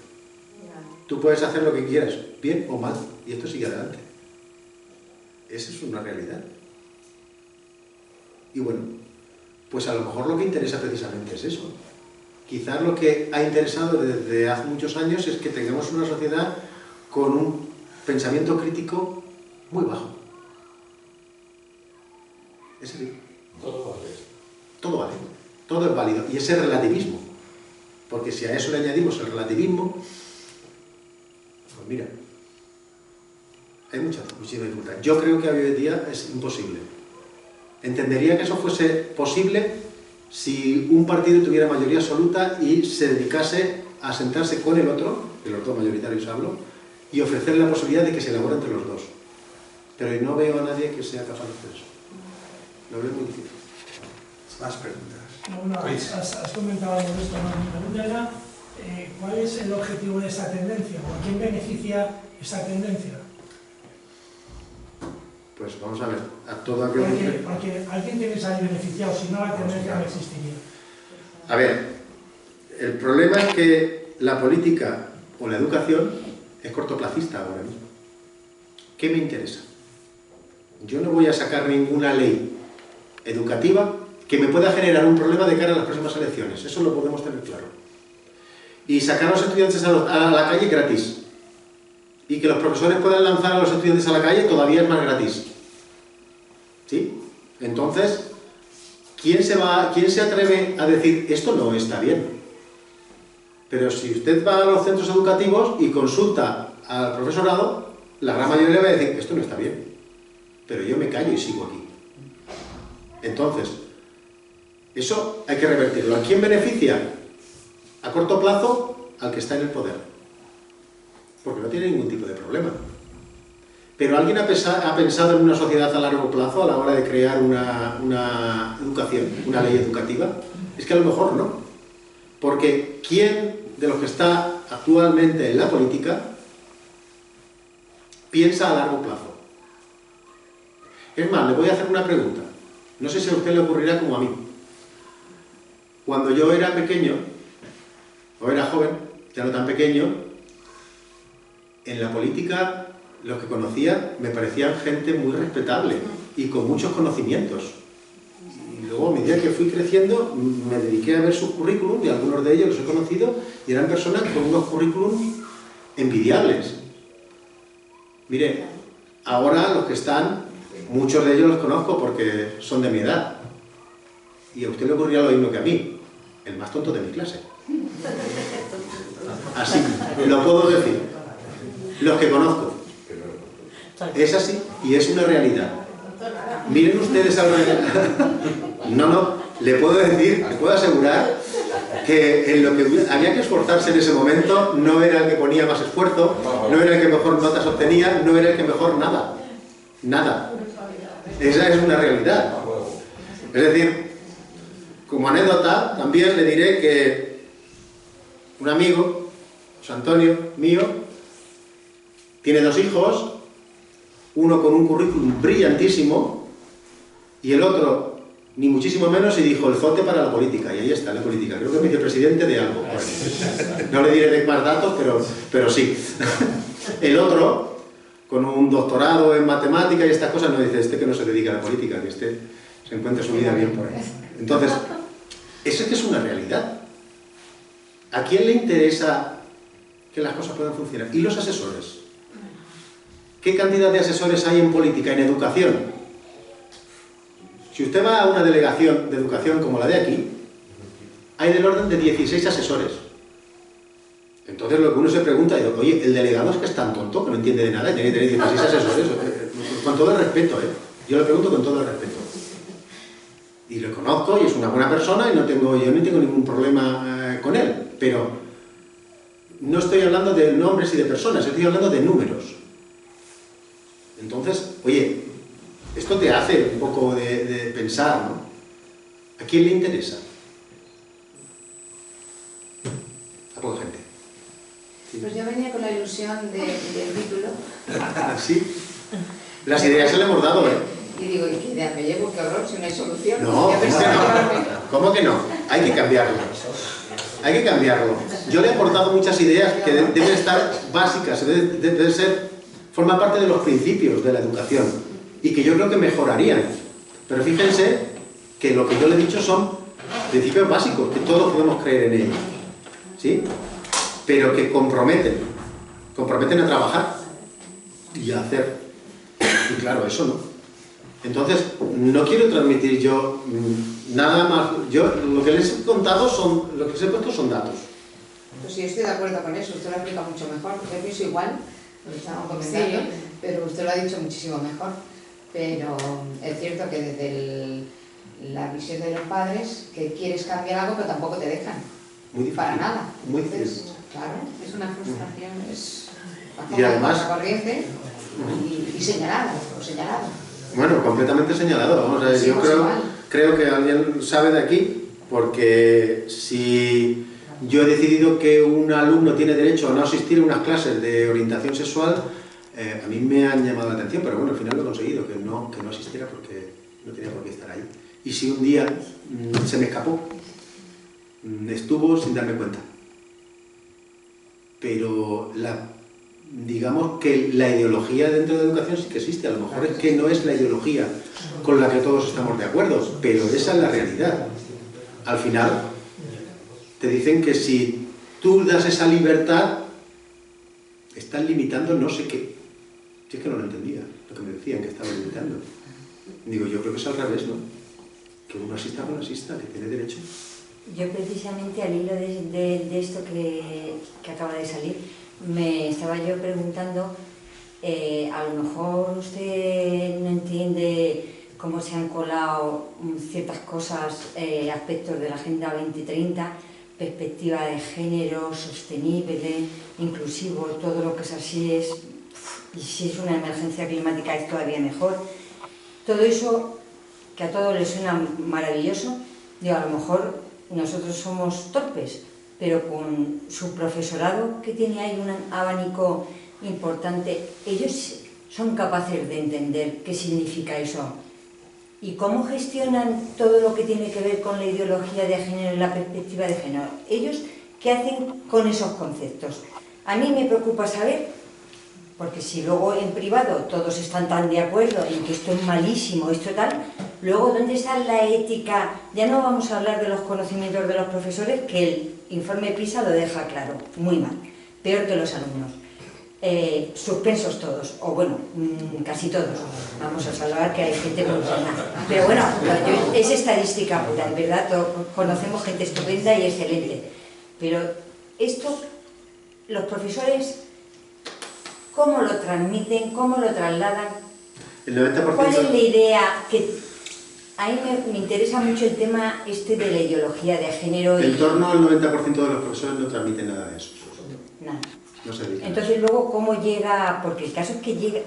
Tú puedes hacer lo que quieras, bien o mal, y esto sigue adelante. Esa es una realidad. Y bueno, pues a lo mejor lo que interesa precisamente es eso. Quizás lo que ha interesado desde hace muchos años es que tengamos una sociedad con un pensamiento crítico muy bajo. Es decir, todo vale. Todo vale. Todo es válido. Y ese relativismo. Porque si a eso le añadimos el relativismo, pues mira, hay muchísima dificultad. Yo creo que hoy en día es imposible. Entendería que eso fuese posible si un partido tuviera mayoría absoluta y se dedicase a sentarse con el otro, de los dos mayoritarios hablo, y ofrecerle la posibilidad de que se elabore entre los dos. Pero no veo a nadie que sea capaz de hacer eso. Lo veo muy difícil.
Más preguntas.
Bueno, has comentado algo de esto, ¿no? Mi pregunta era, ¿cuál es el objetivo de esta tendencia? ¿O a quién beneficia esta tendencia?
Pues vamos a ver, a todo aquel...
Porque alguien tiene que salir beneficiado, si no la tendencia no existiría.
A ver, el problema es que la política o la educación es cortoplacista ahora mismo. ¿Qué me interesa? Yo no voy a sacar ninguna ley educativa que me pueda generar un problema de cara a las próximas elecciones. Eso lo podemos tener claro. Y sacar a los estudiantes a la calle gratis. Y que los profesores puedan lanzar a los estudiantes a la calle todavía es más gratis. ¿Sí? Entonces, ¿quién se atreve a decir esto no está bien? Pero si usted va a los centros educativos y consulta al profesorado, la gran mayoría va a decir esto no está bien. Pero yo me callo y sigo aquí. Entonces, eso hay que revertirlo. ¿A quién beneficia? A corto plazo, al que está en el poder. Porque no tiene ningún tipo de problema. Pero ¿alguien ha pensado en una sociedad a largo plazo a la hora de crear una educación, una ley educativa? Es que a lo mejor no. Porque ¿quién de los que está actualmente en la política piensa a largo plazo? Es más, le voy a hacer una pregunta. No sé si a usted le ocurrirá como a mí. Cuando yo era pequeño, o era joven, ya no tan pequeño, en la política, los que conocía me parecían gente muy respetable y con muchos conocimientos. Y luego, a medida que fui creciendo, me dediqué a ver sus currículums y algunos de ellos los he conocido y eran personas con unos currículums envidiables. Mire, ahora los que están, muchos de ellos los conozco porque son de mi edad. Y a usted le ocurría lo mismo que a mí, el más tonto de mi clase. Así, lo puedo decir. Los que conozco. Es así y es una realidad. Miren ustedes alrededor. No, le puedo decir, le puedo asegurar que en lo que había que esforzarse en ese momento no era el que ponía más esfuerzo, no era el que mejor notas obtenía, no era el que mejor nada. Nada. Esa es una realidad. Es decir, como anécdota, también le diré que un amigo, José Antonio, mío, tiene 2 hijos, uno con un currículum brillantísimo y el otro ni muchísimo menos, y dijo el zote para la política, y ahí está la política, creo que es vicepresidente de algo. No le diré más datos, pero sí. El otro, con un doctorado en matemática y estas cosas, no dice este que no se dedica a la política, que este se encuentra su vida bien por ahí. Entonces, eso que es una realidad. ¿A quién le interesa que las cosas puedan funcionar? ¿Y los asesores? ¿qué cantidad de asesores hay en política, en educación? Si usted va a una delegación de educación como la de aquí, hay del orden de 16 asesores. Entonces lo que uno se pregunta es, oye, ¿el delegado es que es tan tonto que no entiende de nada y tiene que tener 16 asesores? Con todo el respeto, yo le pregunto con todo el respeto. Y lo conozco y es una buena persona y yo no tengo ningún problema con él, pero no estoy hablando de nombres y de personas, estoy hablando de números. Entonces, oye, esto te hace un poco de pensar, ¿no? ¿A quién le interesa? A poca gente. ¿Sí?
Pues yo venía con la ilusión del título.
¿Sí? Las ideas se le hemos dado,
Y digo, ¿y qué idea me llevo? ¿Qué horror? Si no hay solución.
No, ¿cómo que no? Hay que cambiarlo. Hay que cambiarlo. Yo le he aportado muchas ideas que deben estar básicas, deben ser, forman parte de los principios de la educación y que yo creo que mejorarían. Pero fíjense que lo que yo le he dicho son principios básicos, que todos podemos creer en ellos, ¿sí? Pero que comprometen a trabajar y a hacer. Y claro, eso no. Entonces, no quiero transmitir yo nada más. Yo lo que les he contado lo que les he puesto son datos.
Pues sí, estoy de acuerdo con eso, usted lo explica mucho mejor, porque yo pienso igual, lo estamos comentando, sí, pero usted lo ha dicho muchísimo mejor. Pero es cierto que desde la visión de los padres, que quieres cambiar algo, pero tampoco te dejan.
Muy difícil.
Para nada.
Muy
Entonces,
difícil.
claro, es una frustración, es
Y además,
la corriente y señalado, o señalado.
Bueno, completamente señalado. Vamos a ver,
Sí,
yo creo que alguien sabe de aquí, porque si yo he decidido que un alumno tiene derecho a no asistir a unas clases de orientación sexual, a mí me han llamado la atención, pero bueno, al final lo he conseguido, que no asistiera porque no tenía por qué estar ahí. Y si un día se me escapó, estuvo sin darme cuenta. Pero digamos que la ideología dentro de la educación sí que existe, a lo mejor es que no es la ideología con la que todos estamos de acuerdo, pero esa es la realidad. Al final, te dicen que si tú das esa libertad, estás limitando no sé qué. Si es que no lo entendía, lo que me decían que estaba limitando. Digo, yo creo que es al revés, ¿no? Que uno asista con asista, que tiene derecho.
Yo precisamente al hilo de esto que acaba de salir, me estaba yo preguntando, a lo mejor usted no entiende cómo se han colado ciertas cosas, aspectos de la Agenda 2030, perspectiva de género, sostenible, inclusivo, todo lo que es así es, y si es una emergencia climática es todavía mejor. Todo eso que a todos les suena maravilloso, digo, a lo mejor nosotros somos torpes, pero con su profesorado, que tiene ahí un abanico importante, ellos son capaces de entender qué significa eso. ¿Y cómo gestionan todo lo que tiene que ver con la ideología de género y la perspectiva de género? ¿Ellos qué hacen con esos conceptos? A mí me preocupa saber, porque si luego en privado todos están tan de acuerdo en que esto es malísimo, esto tal, luego ¿dónde está la ética? Ya no vamos a hablar de los conocimientos de los profesores, que el informe PISA lo deja claro, muy mal, peor que los alumnos. Suspensos todos, o bueno, casi todos, vamos a salvar que hay gente muy buena, pero bueno, es estadística pura, en verdad, conocemos gente estupenda y excelente, pero esto, los profesores, ¿cómo lo transmiten, cómo lo trasladan?
El 90%...
¿Cuál es la idea? Que a mí me interesa mucho el tema este de la ideología de género.
En torno al 90% de los profesores no transmiten nada de eso.
Nada.
No se dedican.
Entonces luego, ¿cómo llega? Porque el caso es que llega,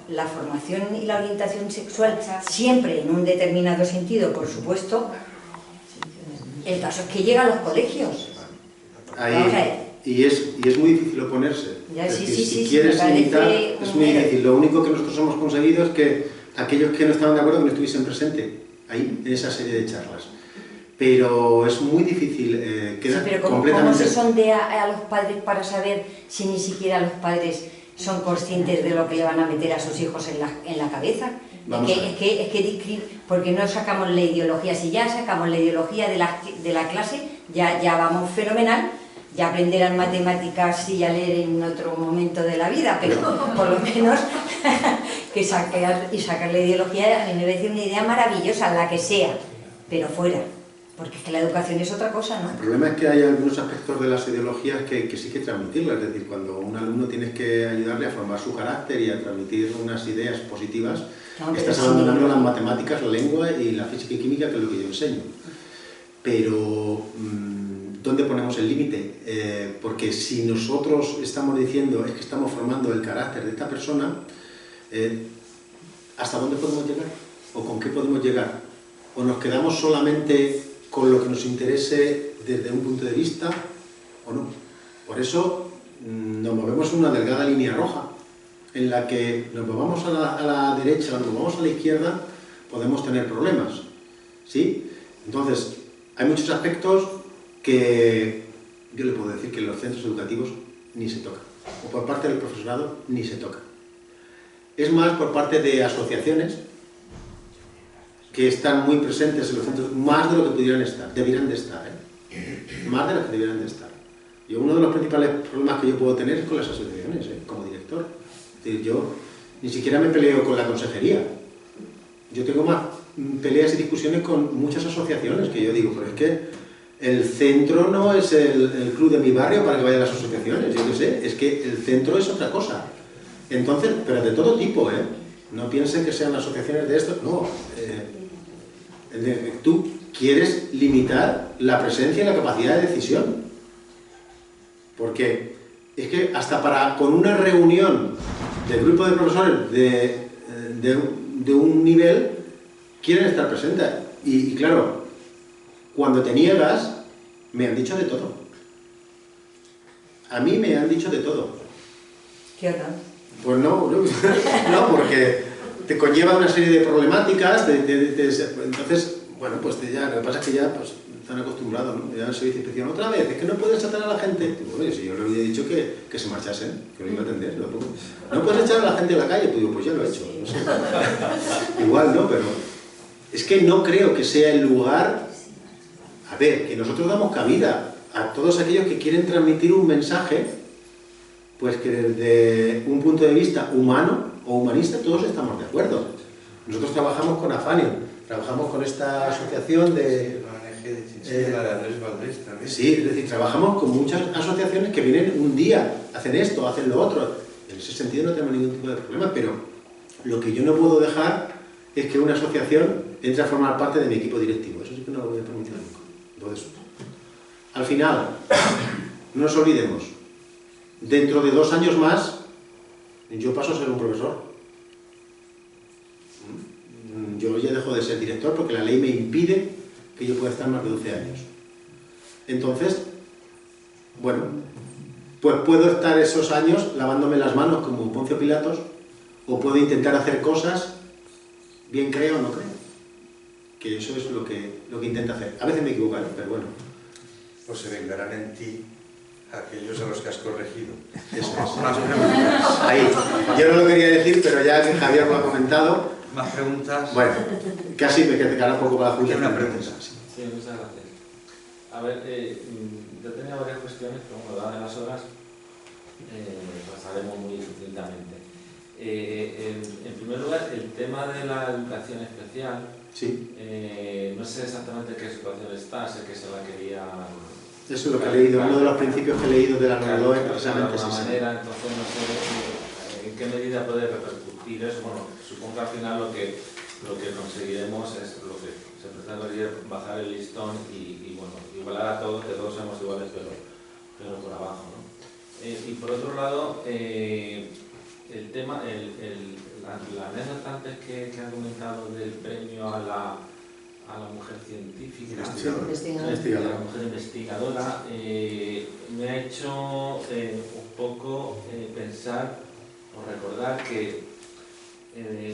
la formación y la orientación sexual siempre en un determinado sentido, por supuesto. El caso es que llega a los colegios.
Ahí, y es muy difícil oponerse.
Ya, sí,
si quieres imitar, es muy difícil. Lo único que nosotros hemos conseguido es que aquellos que no estaban de acuerdo que no estuviesen presentes ahí, en esa serie de charlas. Pero es muy difícil quedar
pero
completamente...
¿cómo se sondea a los padres para saber si ni siquiera los padres son conscientes de lo que le van a meter a sus hijos en la cabeza? Porque no sacamos la ideología. Si ya sacamos la ideología de la clase, ya vamos fenomenal. Ya aprenderán matemáticas y a leer en otro momento de la vida, pero por lo menos que sacarle ideología, a mí me parece una idea maravillosa, la que sea, pero fuera. Porque es que la educación es otra cosa, ¿no?
El problema es que hay algunos aspectos de las ideologías que sí que transmitirlas, es decir, cuando un alumno tienes que ayudarle a formar su carácter y a transmitir unas ideas positivas,
No,
estás abandonando las matemáticas, la lengua y la física y química, que es lo que yo enseño. Pero, ¿dónde ponemos el límite? Porque si nosotros estamos diciendo es que estamos formando el carácter de esta persona, ¿hasta dónde podemos llegar? ¿O con qué podemos llegar? ¿O nos quedamos solamente con lo que nos interese desde un punto de vista o no? Por eso nos movemos en una delgada línea roja, en la que nos movamos a la derecha o nos movamos a la izquierda, podemos tener problemas, ¿sí? Entonces, hay muchos aspectos que yo le puedo decir que en los centros educativos ni se tocan, o por parte del profesorado ni se tocan. Es más por parte de asociaciones que están muy presentes en los centros, más de lo que pudieran estar, debieran de estar, más de lo que debieran de estar. Yo, uno de los principales problemas que yo puedo tener es con las asociaciones, como director. Es decir, yo ni siquiera me peleo con la consejería. Yo tengo más peleas y discusiones con muchas asociaciones, que yo digo, pero es que el centro no es el club de mi barrio para que vayan las asociaciones, yo qué sé, es que el centro es otra cosa. Entonces, pero de todo tipo, no piensen que sean asociaciones de esto, no. Tú quieres limitar la presencia y la capacidad de decisión. Porque es que hasta con una reunión del grupo de profesores de un nivel quieren estar presentes. Y claro, cuando te niegas, me han dicho de todo. A mí me han dicho de todo.
¿Qué honor?
Pues no, porque te conlleva una serie de problemáticas, entonces, bueno, pues ya, lo que pasa es que ya pues, están acostumbrados, ¿no? Ya el servicio de inspección, otra vez, es que no puedes tratar a la gente. Digo, oye, si yo les había dicho que se marchasen, que lo iba a atender, no puedes echar a la gente a la calle, pues digo, pues ya lo he hecho, no sé. Igual, ¿no? Pero es que no creo que sea el lugar, a ver, que nosotros damos cabida a todos aquellos que quieren transmitir un mensaje, pues que desde un punto de vista humano o humanista todos estamos de acuerdo. Nosotros trabajamos con Afania, trabajamos con esta asociación de...
la de Andrés Valdés también.
Sí, es decir, trabajamos con muchas asociaciones que vienen un día, hacen esto, hacen lo otro. En ese sentido no tenemos ningún tipo de problema, pero lo que yo no puedo dejar es que una asociación entre a formar parte de mi equipo directivo. Eso sí que no lo voy a permitir nunca. Entonces, al final, no nos olvidemos, dentro de 2 años más, yo paso a ser un profesor. Yo ya dejo de ser director porque la ley me impide que yo pueda estar más de 12 años. Entonces, bueno, pues puedo estar esos años lavándome las manos como Poncio Pilatos, o puedo intentar hacer cosas, bien creo o no creo. Que eso es lo que intento hacer. A veces me equivoco, pero bueno.
Pues se vengarán en ti aquellos a los que has corregido.
Eso es. Más preguntas. Ahí. Yo no lo quería decir, pero ya que Javier lo ha comentado.
Más preguntas.
Bueno, casi me quedará un poco para la junta.
Una pregunta.
Sí, muchas gracias. A ver, yo tenía varias cuestiones, pero como dadas las horas, pasaremos muy sucintamente. En primer lugar, el tema de la educación especial.
Sí.
No sé exactamente en qué situación está, sé que se la quería...
Eso es lo que he leído, uno de los principios que he leído de la NOE precisamente
de
es
alguna
ese.
manera, entonces no sé en qué medida puede repercutir eso. Bueno, supongo que al final lo que conseguiremos es lo que se pretende es bajar el listón y bueno, igualar a todos, que todos somos iguales, pero por abajo, ¿no? Y por otro lado, el tema, la anécdota antes que ha comentado del premio a la mujer científica,
Investigadora.
a la mujer investigadora, me ha hecho un poco pensar o recordar que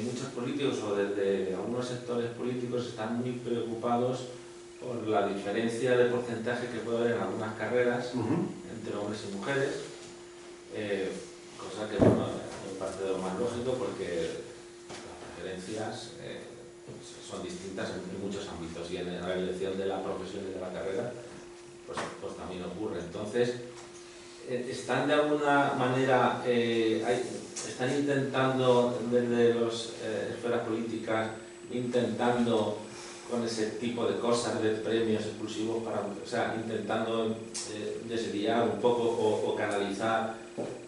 muchos políticos o desde algunos sectores políticos están muy preocupados por la diferencia de porcentaje que puede haber en algunas carreras entre hombres y mujeres, cosa que bueno, me parece lo más lógico porque las preferencias son distintas en muchos ámbitos y en la elección de la profesión y de la carrera pues también ocurre. Entonces, están de alguna manera, están intentando desde las esferas políticas, intentando con ese tipo de cosas, de premios exclusivos para, o sea, intentando desviar un poco o canalizar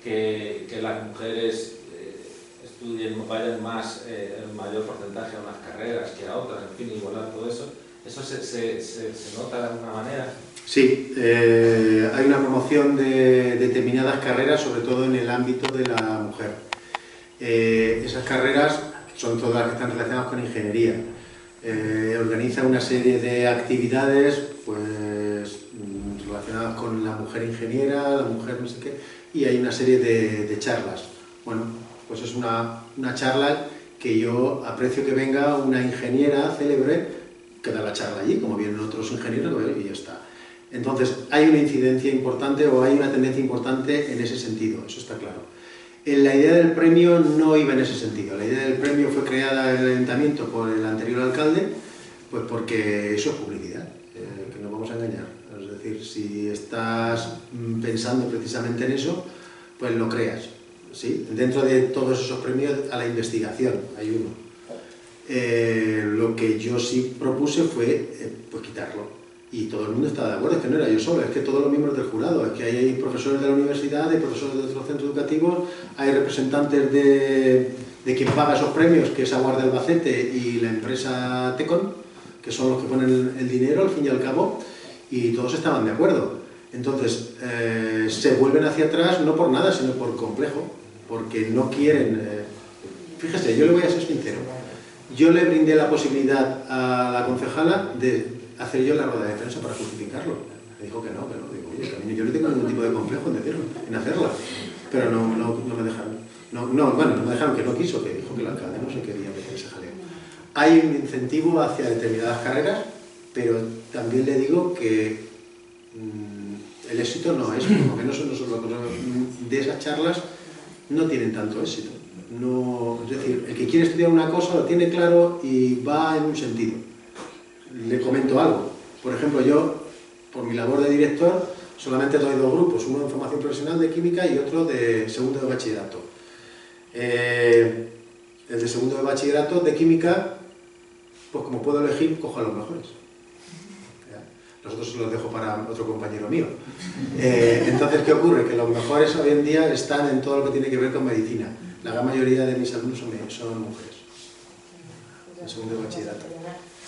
que las mujeres estudien, vayan más, en mayor porcentaje a unas carreras que a otras, en fin, igualar todo eso. ¿Eso se nota de alguna manera?
Sí, hay una promoción de determinadas carreras, sobre todo en el ámbito de la mujer. Esas carreras son todas las que están relacionadas con ingeniería. Organiza una serie de actividades pues, relacionadas con la mujer ingeniera, la mujer no sé qué, y hay una serie de charlas. Bueno, pues es una charla que yo aprecio que venga una ingeniera célebre que da la charla allí, como vienen otros ingenieros, y ya está. Entonces, hay una incidencia importante o hay una tendencia importante en ese sentido, eso está claro. La idea del premio no iba en ese sentido. La idea del premio fue creada en el ayuntamiento por el anterior alcalde, pues porque eso es publicidad, que nos vamos a engañar. Es decir, si estás pensando precisamente en eso, pues lo creas. ¿Sí? Dentro de todos esos premios a la investigación hay uno. Lo que yo sí propuse fue pues quitarlo. Y todo el mundo estaba de acuerdo, es que no era yo solo, es que todos los miembros del jurado, es que hay profesores de la universidad, hay profesores de otros centros educativos, hay representantes de quien paga esos premios, que es Aguarda Albacete y la empresa Tecon, que son los que ponen el dinero al fin y al cabo, y todos estaban de acuerdo. Entonces, se vuelven hacia atrás no por nada, sino por complejo, porque no quieren... Fíjese, yo le voy a ser sincero, yo le brindé la posibilidad a la concejala de hacer yo la rueda de prensa para justificarlo. Me dijo que no. Digo, oye, que a mí yo no tengo ningún tipo de complejo en decirlo, en hacerla. Pero no me dejaron. Bueno, no me dejaron, que no quiso, que dijo que el alcalde no se quería meter ese jaleo. Hay un incentivo hacia determinadas carreras, pero también le digo que el éxito no es, por lo menos nosotros de esas charlas no tienen tanto éxito. No, es decir, el que quiere estudiar una cosa lo tiene claro y va en un sentido. Le comento algo. Por ejemplo, yo, por mi labor de director, solamente doy dos grupos, uno de formación profesional de química y otro de segundo de bachillerato. El de segundo de bachillerato de química, pues como puedo elegir, cojo a los mejores. Los otros se los dejo para otro compañero mío. Entonces, ¿qué ocurre? Que los mejores hoy en día están en todo lo que tiene que ver con medicina. La gran mayoría de mis alumnos son mujeres, de segundo de bachillerato.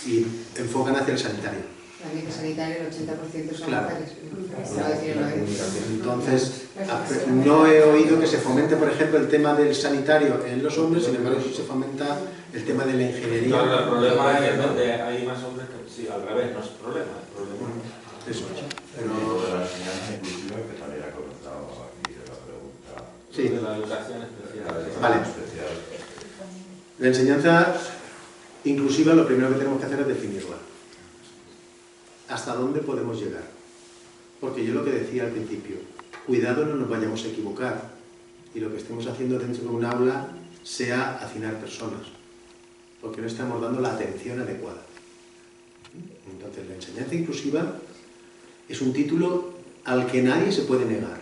Y enfocan hacia el sanitario.
La que sanitaria, el 80% son
claro.
Mujeres.
Entonces, no he oído que se fomente, por ejemplo, el tema del sanitario en los hombres, sin embargo, sí se fomenta el tema de la ingeniería.
Claro, el problema es donde hay más hombres que... Sí, al revés, no es problema.
Eso es.
Pero de la enseñanza inclusiva, que también ha comentado aquí la pregunta.
Sí.
De la educación especial.
Vale. La enseñanza inclusiva, lo primero que tenemos que hacer es definirla. ¿Hasta dónde podemos llegar? Porque yo lo que decía al principio, cuidado, no nos vayamos a equivocar y lo que estemos haciendo dentro de un aula sea hacinar personas, porque no estamos dando la atención adecuada. Entonces, la enseñanza inclusiva es un título al que nadie se puede negar.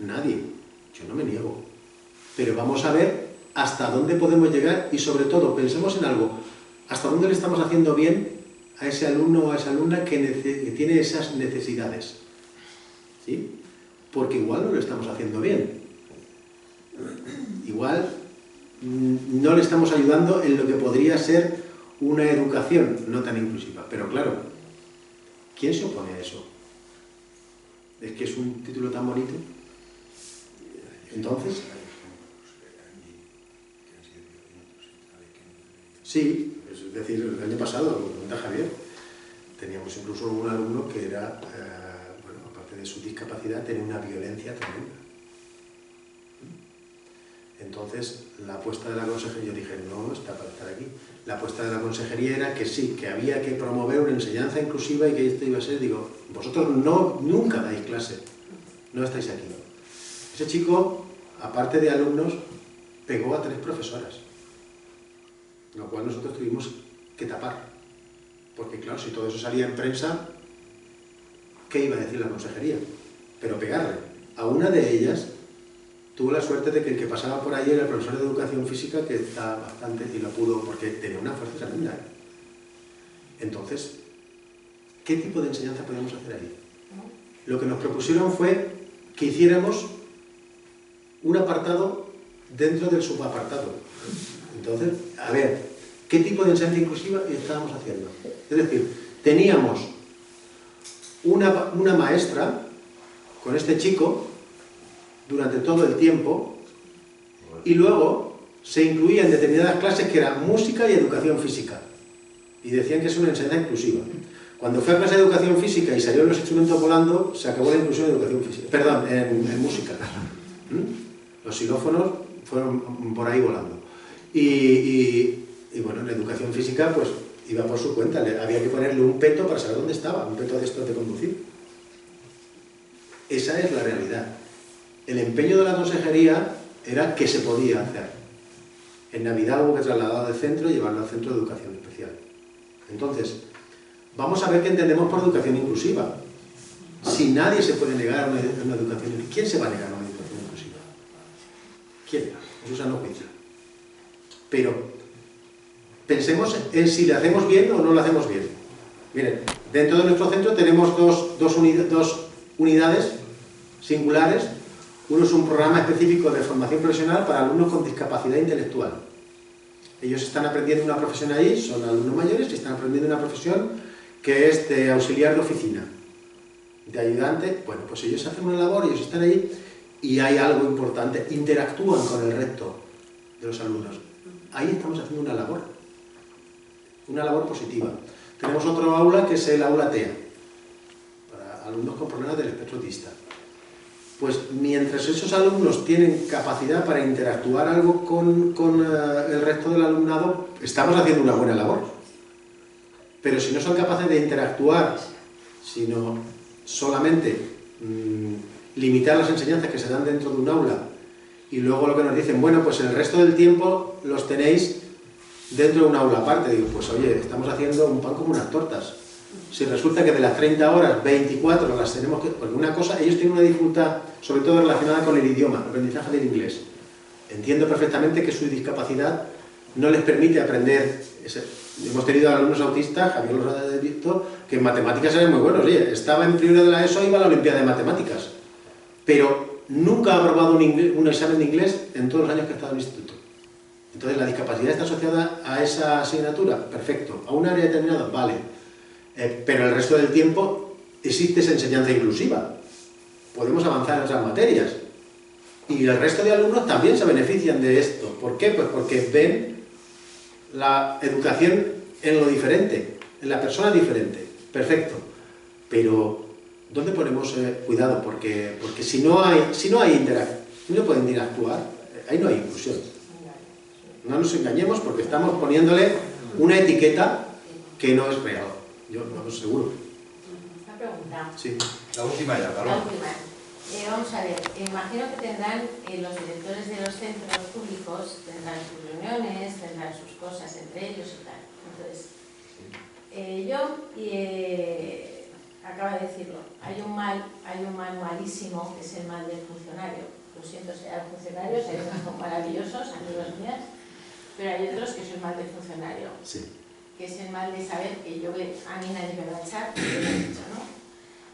Nadie. Yo no me niego. Pero vamos a ver hasta dónde podemos llegar y, sobre todo, pensemos en algo. ¿Hasta dónde le estamos haciendo bien a ese alumno o a esa alumna que tiene esas necesidades? ¿Sí? Porque igual no lo estamos haciendo bien. Igual no le estamos ayudando en lo que podría ser una educación no tan inclusiva. Pero claro, ¿quién se opone a eso? Es que es un título tan bonito. Entonces... Sí, es decir, el año pasado, lo comenta Javier, teníamos incluso un alumno que era, bueno, aparte de su discapacidad, tenía una violencia tremenda. Entonces, la apuesta de la consejería, yo dije, no está para estar aquí. La apuesta de la consejería era que sí, que había que promover una enseñanza inclusiva y que esto iba a ser, digo, vosotros nunca dais clase, no estáis aquí. Ese chico, aparte de alumnos, pegó a 3 profesoras. Lo cual nosotros tuvimos que tapar, porque claro, si todo eso salía en prensa, ¿qué iba a decir la consejería? Pero pegarle. A una de ellas tuvo la suerte de que el que pasaba por ahí era el profesor de educación física, que está bastante, y lo pudo, porque tenía una fuerza tremenda. Entonces, ¿qué tipo de enseñanza podemos hacer ahí? Lo que nos propusieron fue que hiciéramos un apartado dentro del subapartado. Entonces, a ver, ¿qué tipo de enseñanza inclusiva estábamos haciendo? Es decir, teníamos una maestra con este chico durante todo el tiempo y luego se incluía en determinadas clases que eran música y educación física. Y decían que es una enseñanza inclusiva. Cuando fue a clase de educación física y salieron los instrumentos volando, se acabó la inclusión en educación física. Perdón, en música. Los xilófonos fueron por ahí volando. Y bueno, en educación física pues iba por su cuenta. Había que ponerle un peto para saber dónde estaba, un peto de estos de conducir. Esa es la realidad. El empeño de la consejería era que se podía hacer. En Navidad hubo que trasladar del centro y llevarlo al centro de educación especial. Entonces, vamos a ver qué entendemos por educación inclusiva. Si nadie se puede negar a una educación inclusiva, ¿quién se va a negar a una educación inclusiva? ¿Quién? Eso es no juicio. Pero pensemos en si le hacemos bien o no lo hacemos bien. Miren, dentro de nuestro centro tenemos dos unidades singulares. Uno es un programa específico de formación profesional para alumnos con discapacidad intelectual. Ellos están aprendiendo una profesión ahí, son alumnos mayores y están aprendiendo una profesión que es de auxiliar de oficina, de ayudante. Bueno, pues ellos hacen una labor, ellos están ahí y hay algo importante, interactúan con el resto de los alumnos. Ahí estamos haciendo una labor positiva. Tenemos otro aula que es el aula TEA, para alumnos con problemas del espectro autista. Pues mientras esos alumnos tienen capacidad para interactuar algo con el resto del alumnado, estamos haciendo una buena labor. Pero si no son capaces de interactuar, sino solamente limitar las enseñanzas que se dan dentro de un aula, y luego lo que nos dicen, bueno, pues el resto del tiempo los tenéis dentro de un aula aparte. Digo, pues oye, estamos haciendo un pan como unas tortas. Si resulta que de las 30 horas, 24 las tenemos que... Porque una cosa, ellos tienen una dificultad, sobre todo relacionada con el idioma, el aprendizaje del inglés. Entiendo perfectamente que su discapacidad no les permite aprender... Hemos tenido alumnos autistas, Javier los ha visto, que en matemáticas eran muy buenos. Oye, estaba en primero de la ESO y iba a la Olimpiada de Matemáticas. Pero nunca ha aprobado un examen de inglés en todos los años que ha estado en el instituto. Entonces, ¿la discapacidad está asociada a esa asignatura? Perfecto. ¿A un área determinada? Vale. Pero el resto del tiempo existe esa enseñanza inclusiva. Podemos avanzar en otras materias. Y el resto de alumnos también se benefician de esto. ¿Por qué? Pues porque ven la educación en lo diferente, en la persona diferente. Perfecto. Pero, ¿dónde ponemos cuidado? Porque si no pueden interactuar, ahí no hay inclusión. No nos engañemos porque estamos poniéndole una etiqueta que no es real. Yo no seguro.
Una pregunta.
Sí.
La última ya,
La última. Vamos a ver, imagino que tendrán los directores de los centros públicos, tendrán sus reuniones, tendrán sus cosas entre ellos y tal. Entonces, acaba de decirlo, hay un mal malísimo que es el mal del funcionario. Lo siento, sean funcionarios, hay unos maravillosos, amigos míos, pero hay otros que son el mal del funcionario.
Sí.
Que es el mal de saber que a mí nadie me va a echar, que yo lo he dicho, ¿no?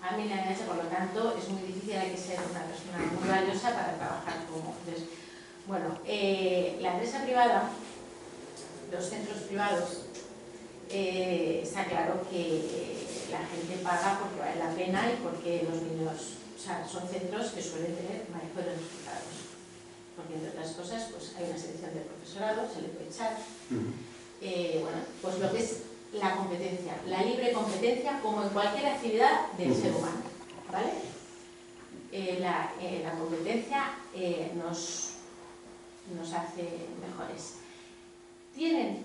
A mí nadie me ha hecho, por lo tanto, es muy difícil, hay que ser una persona muy valiosa para trabajar como... Entonces, bueno, la empresa privada, los centros privados, está claro que la gente paga porque vale la pena y porque los niños, o sea, son centros que suelen tener mejores resultados. Porque, entre otras cosas, pues hay una selección de profesorado, se le puede echar. Bueno, pues lo que es la competencia, la libre competencia, como en cualquier actividad del ser humano, ¿vale? La competencia nos hace mejores.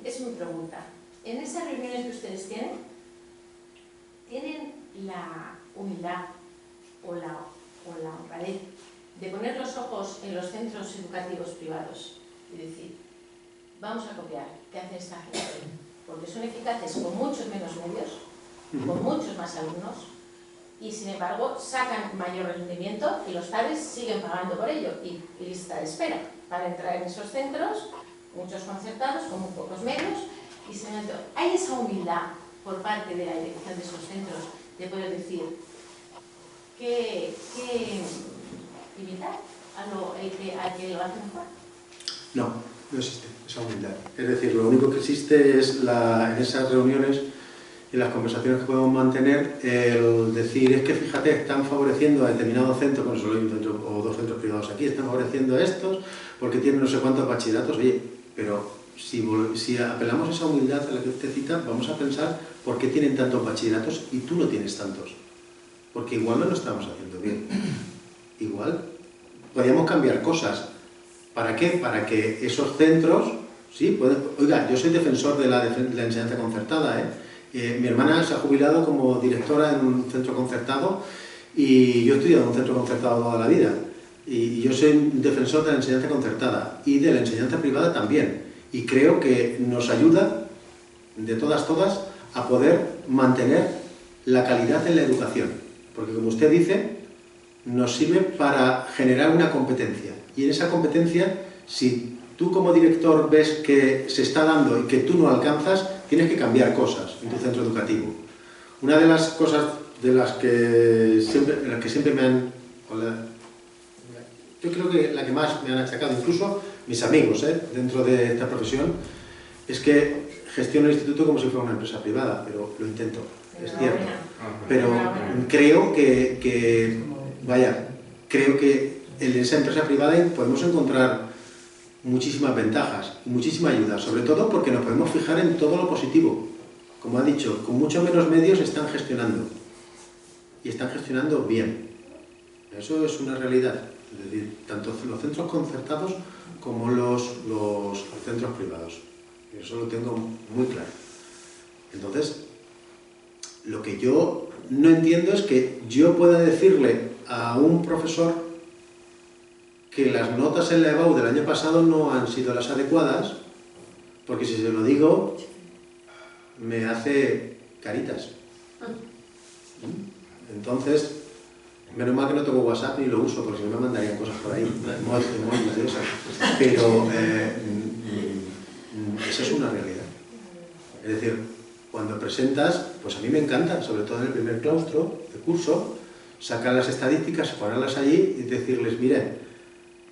Es mi pregunta, en esas reuniones que ustedes ¿tienen la humildad o la honradez de poner los ojos en los centros educativos privados y decir, vamos a copiar qué hace esta gente? Porque son eficaces con muchos menos medios, con muchos más alumnos y sin embargo sacan mayor rendimiento y los padres siguen pagando por ello y lista de espera para entrar en esos centros, muchos concertados con muy pocos medios, y hay esa humildad por parte de la dirección de esos centros de poder decir que imitar al que lo hace mejor.
No, no existe esa humildad. Es decir, lo único que existe es en esas reuniones, en las conversaciones que podemos mantener, el decir, es que fíjate, están favoreciendo a determinados centros, bueno, solo hay un centro o dos centros privados aquí, están favoreciendo a estos porque tienen no sé cuántos bachilleratos. Oye, pero si apelamos a esa humildad a la que usted cita, vamos a pensar por qué tienen tantos bachilleratos y tú no tienes tantos. Porque igual no lo estamos haciendo bien. Igual podríamos cambiar cosas. ¿Para qué? Para que esos centros, sí, pueden... Oiga, yo soy defensor de la enseñanza concertada, mi hermana se ha jubilado como directora en un centro concertado y yo he estudiado en un centro concertado toda la vida. Y yo soy defensor de la enseñanza concertada y de la enseñanza privada también. Y creo que nos ayuda, de todas, a poder mantener la calidad en la educación. Porque como usted dice, nos sirve para generar una competencia. Y en esa competencia, si tú como director ves que se está dando y que tú no alcanzas, tienes que cambiar cosas en tu centro educativo. Una de las cosas en las que siempre me han... Yo creo que la que más me han achacado, incluso mis amigos dentro de esta profesión, es que gestiono el instituto como si fuera una empresa privada, pero lo intento, es cierto. Pero creo que en esa empresa privada podemos encontrar muchísimas ventajas y muchísima ayuda, sobre todo porque nos podemos fijar en todo lo positivo. Como ha dicho, con mucho menos medios están gestionando y están gestionando bien. Eso es una realidad. Es decir, tanto los centros concertados como los centros privados. Eso lo tengo muy claro. Entonces, lo que yo no entiendo es que yo pueda decirle a un profesor que las notas en la EBAU del año pasado no han sido las adecuadas, porque si se lo digo, me hace caritas. Entonces, menos mal que no tengo WhatsApp ni lo uso, porque si no me mandarían cosas por ahí, emojis de esas. Pero esa es una realidad. Es decir, cuando presentas, pues a mí me encanta, sobre todo en el primer claustro de curso, sacar las estadísticas, ponerlas allí y decirles, miren,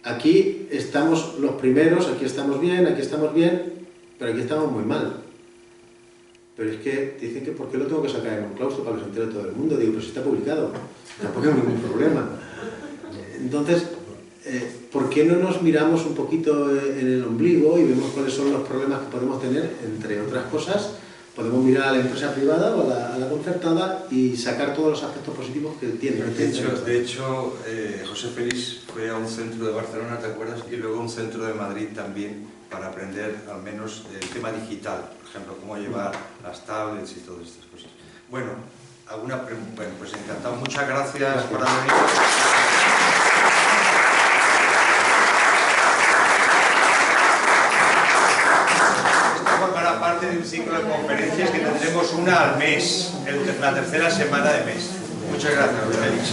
aquí estamos los primeros, aquí estamos bien, pero aquí estamos muy mal. Pero es que dicen que ¿por qué lo tengo que sacar en un claustro para que se entere todo el mundo? Digo, pues está publicado, tampoco hay ningún problema. Entonces, ¿por qué no nos miramos un poquito en el ombligo y vemos cuáles son los problemas que podemos tener? Entre otras cosas, podemos mirar a la empresa privada o a la concertada y sacar todos los aspectos positivos que tiene.
De hecho, José Félix fue a un centro de Barcelona, ¿te acuerdas? Y luego a un centro de Madrid también, para aprender al menos el tema digital, por ejemplo, cómo llevar las tablets y todas estas cosas. Bueno, ¿alguna pregunta? Bueno, pues encantado. Muchas gracias por haber venido. Formará parte de un ciclo de conferencias que tendremos una al mes, la tercera semana de mes. Muchas gracias, Félix.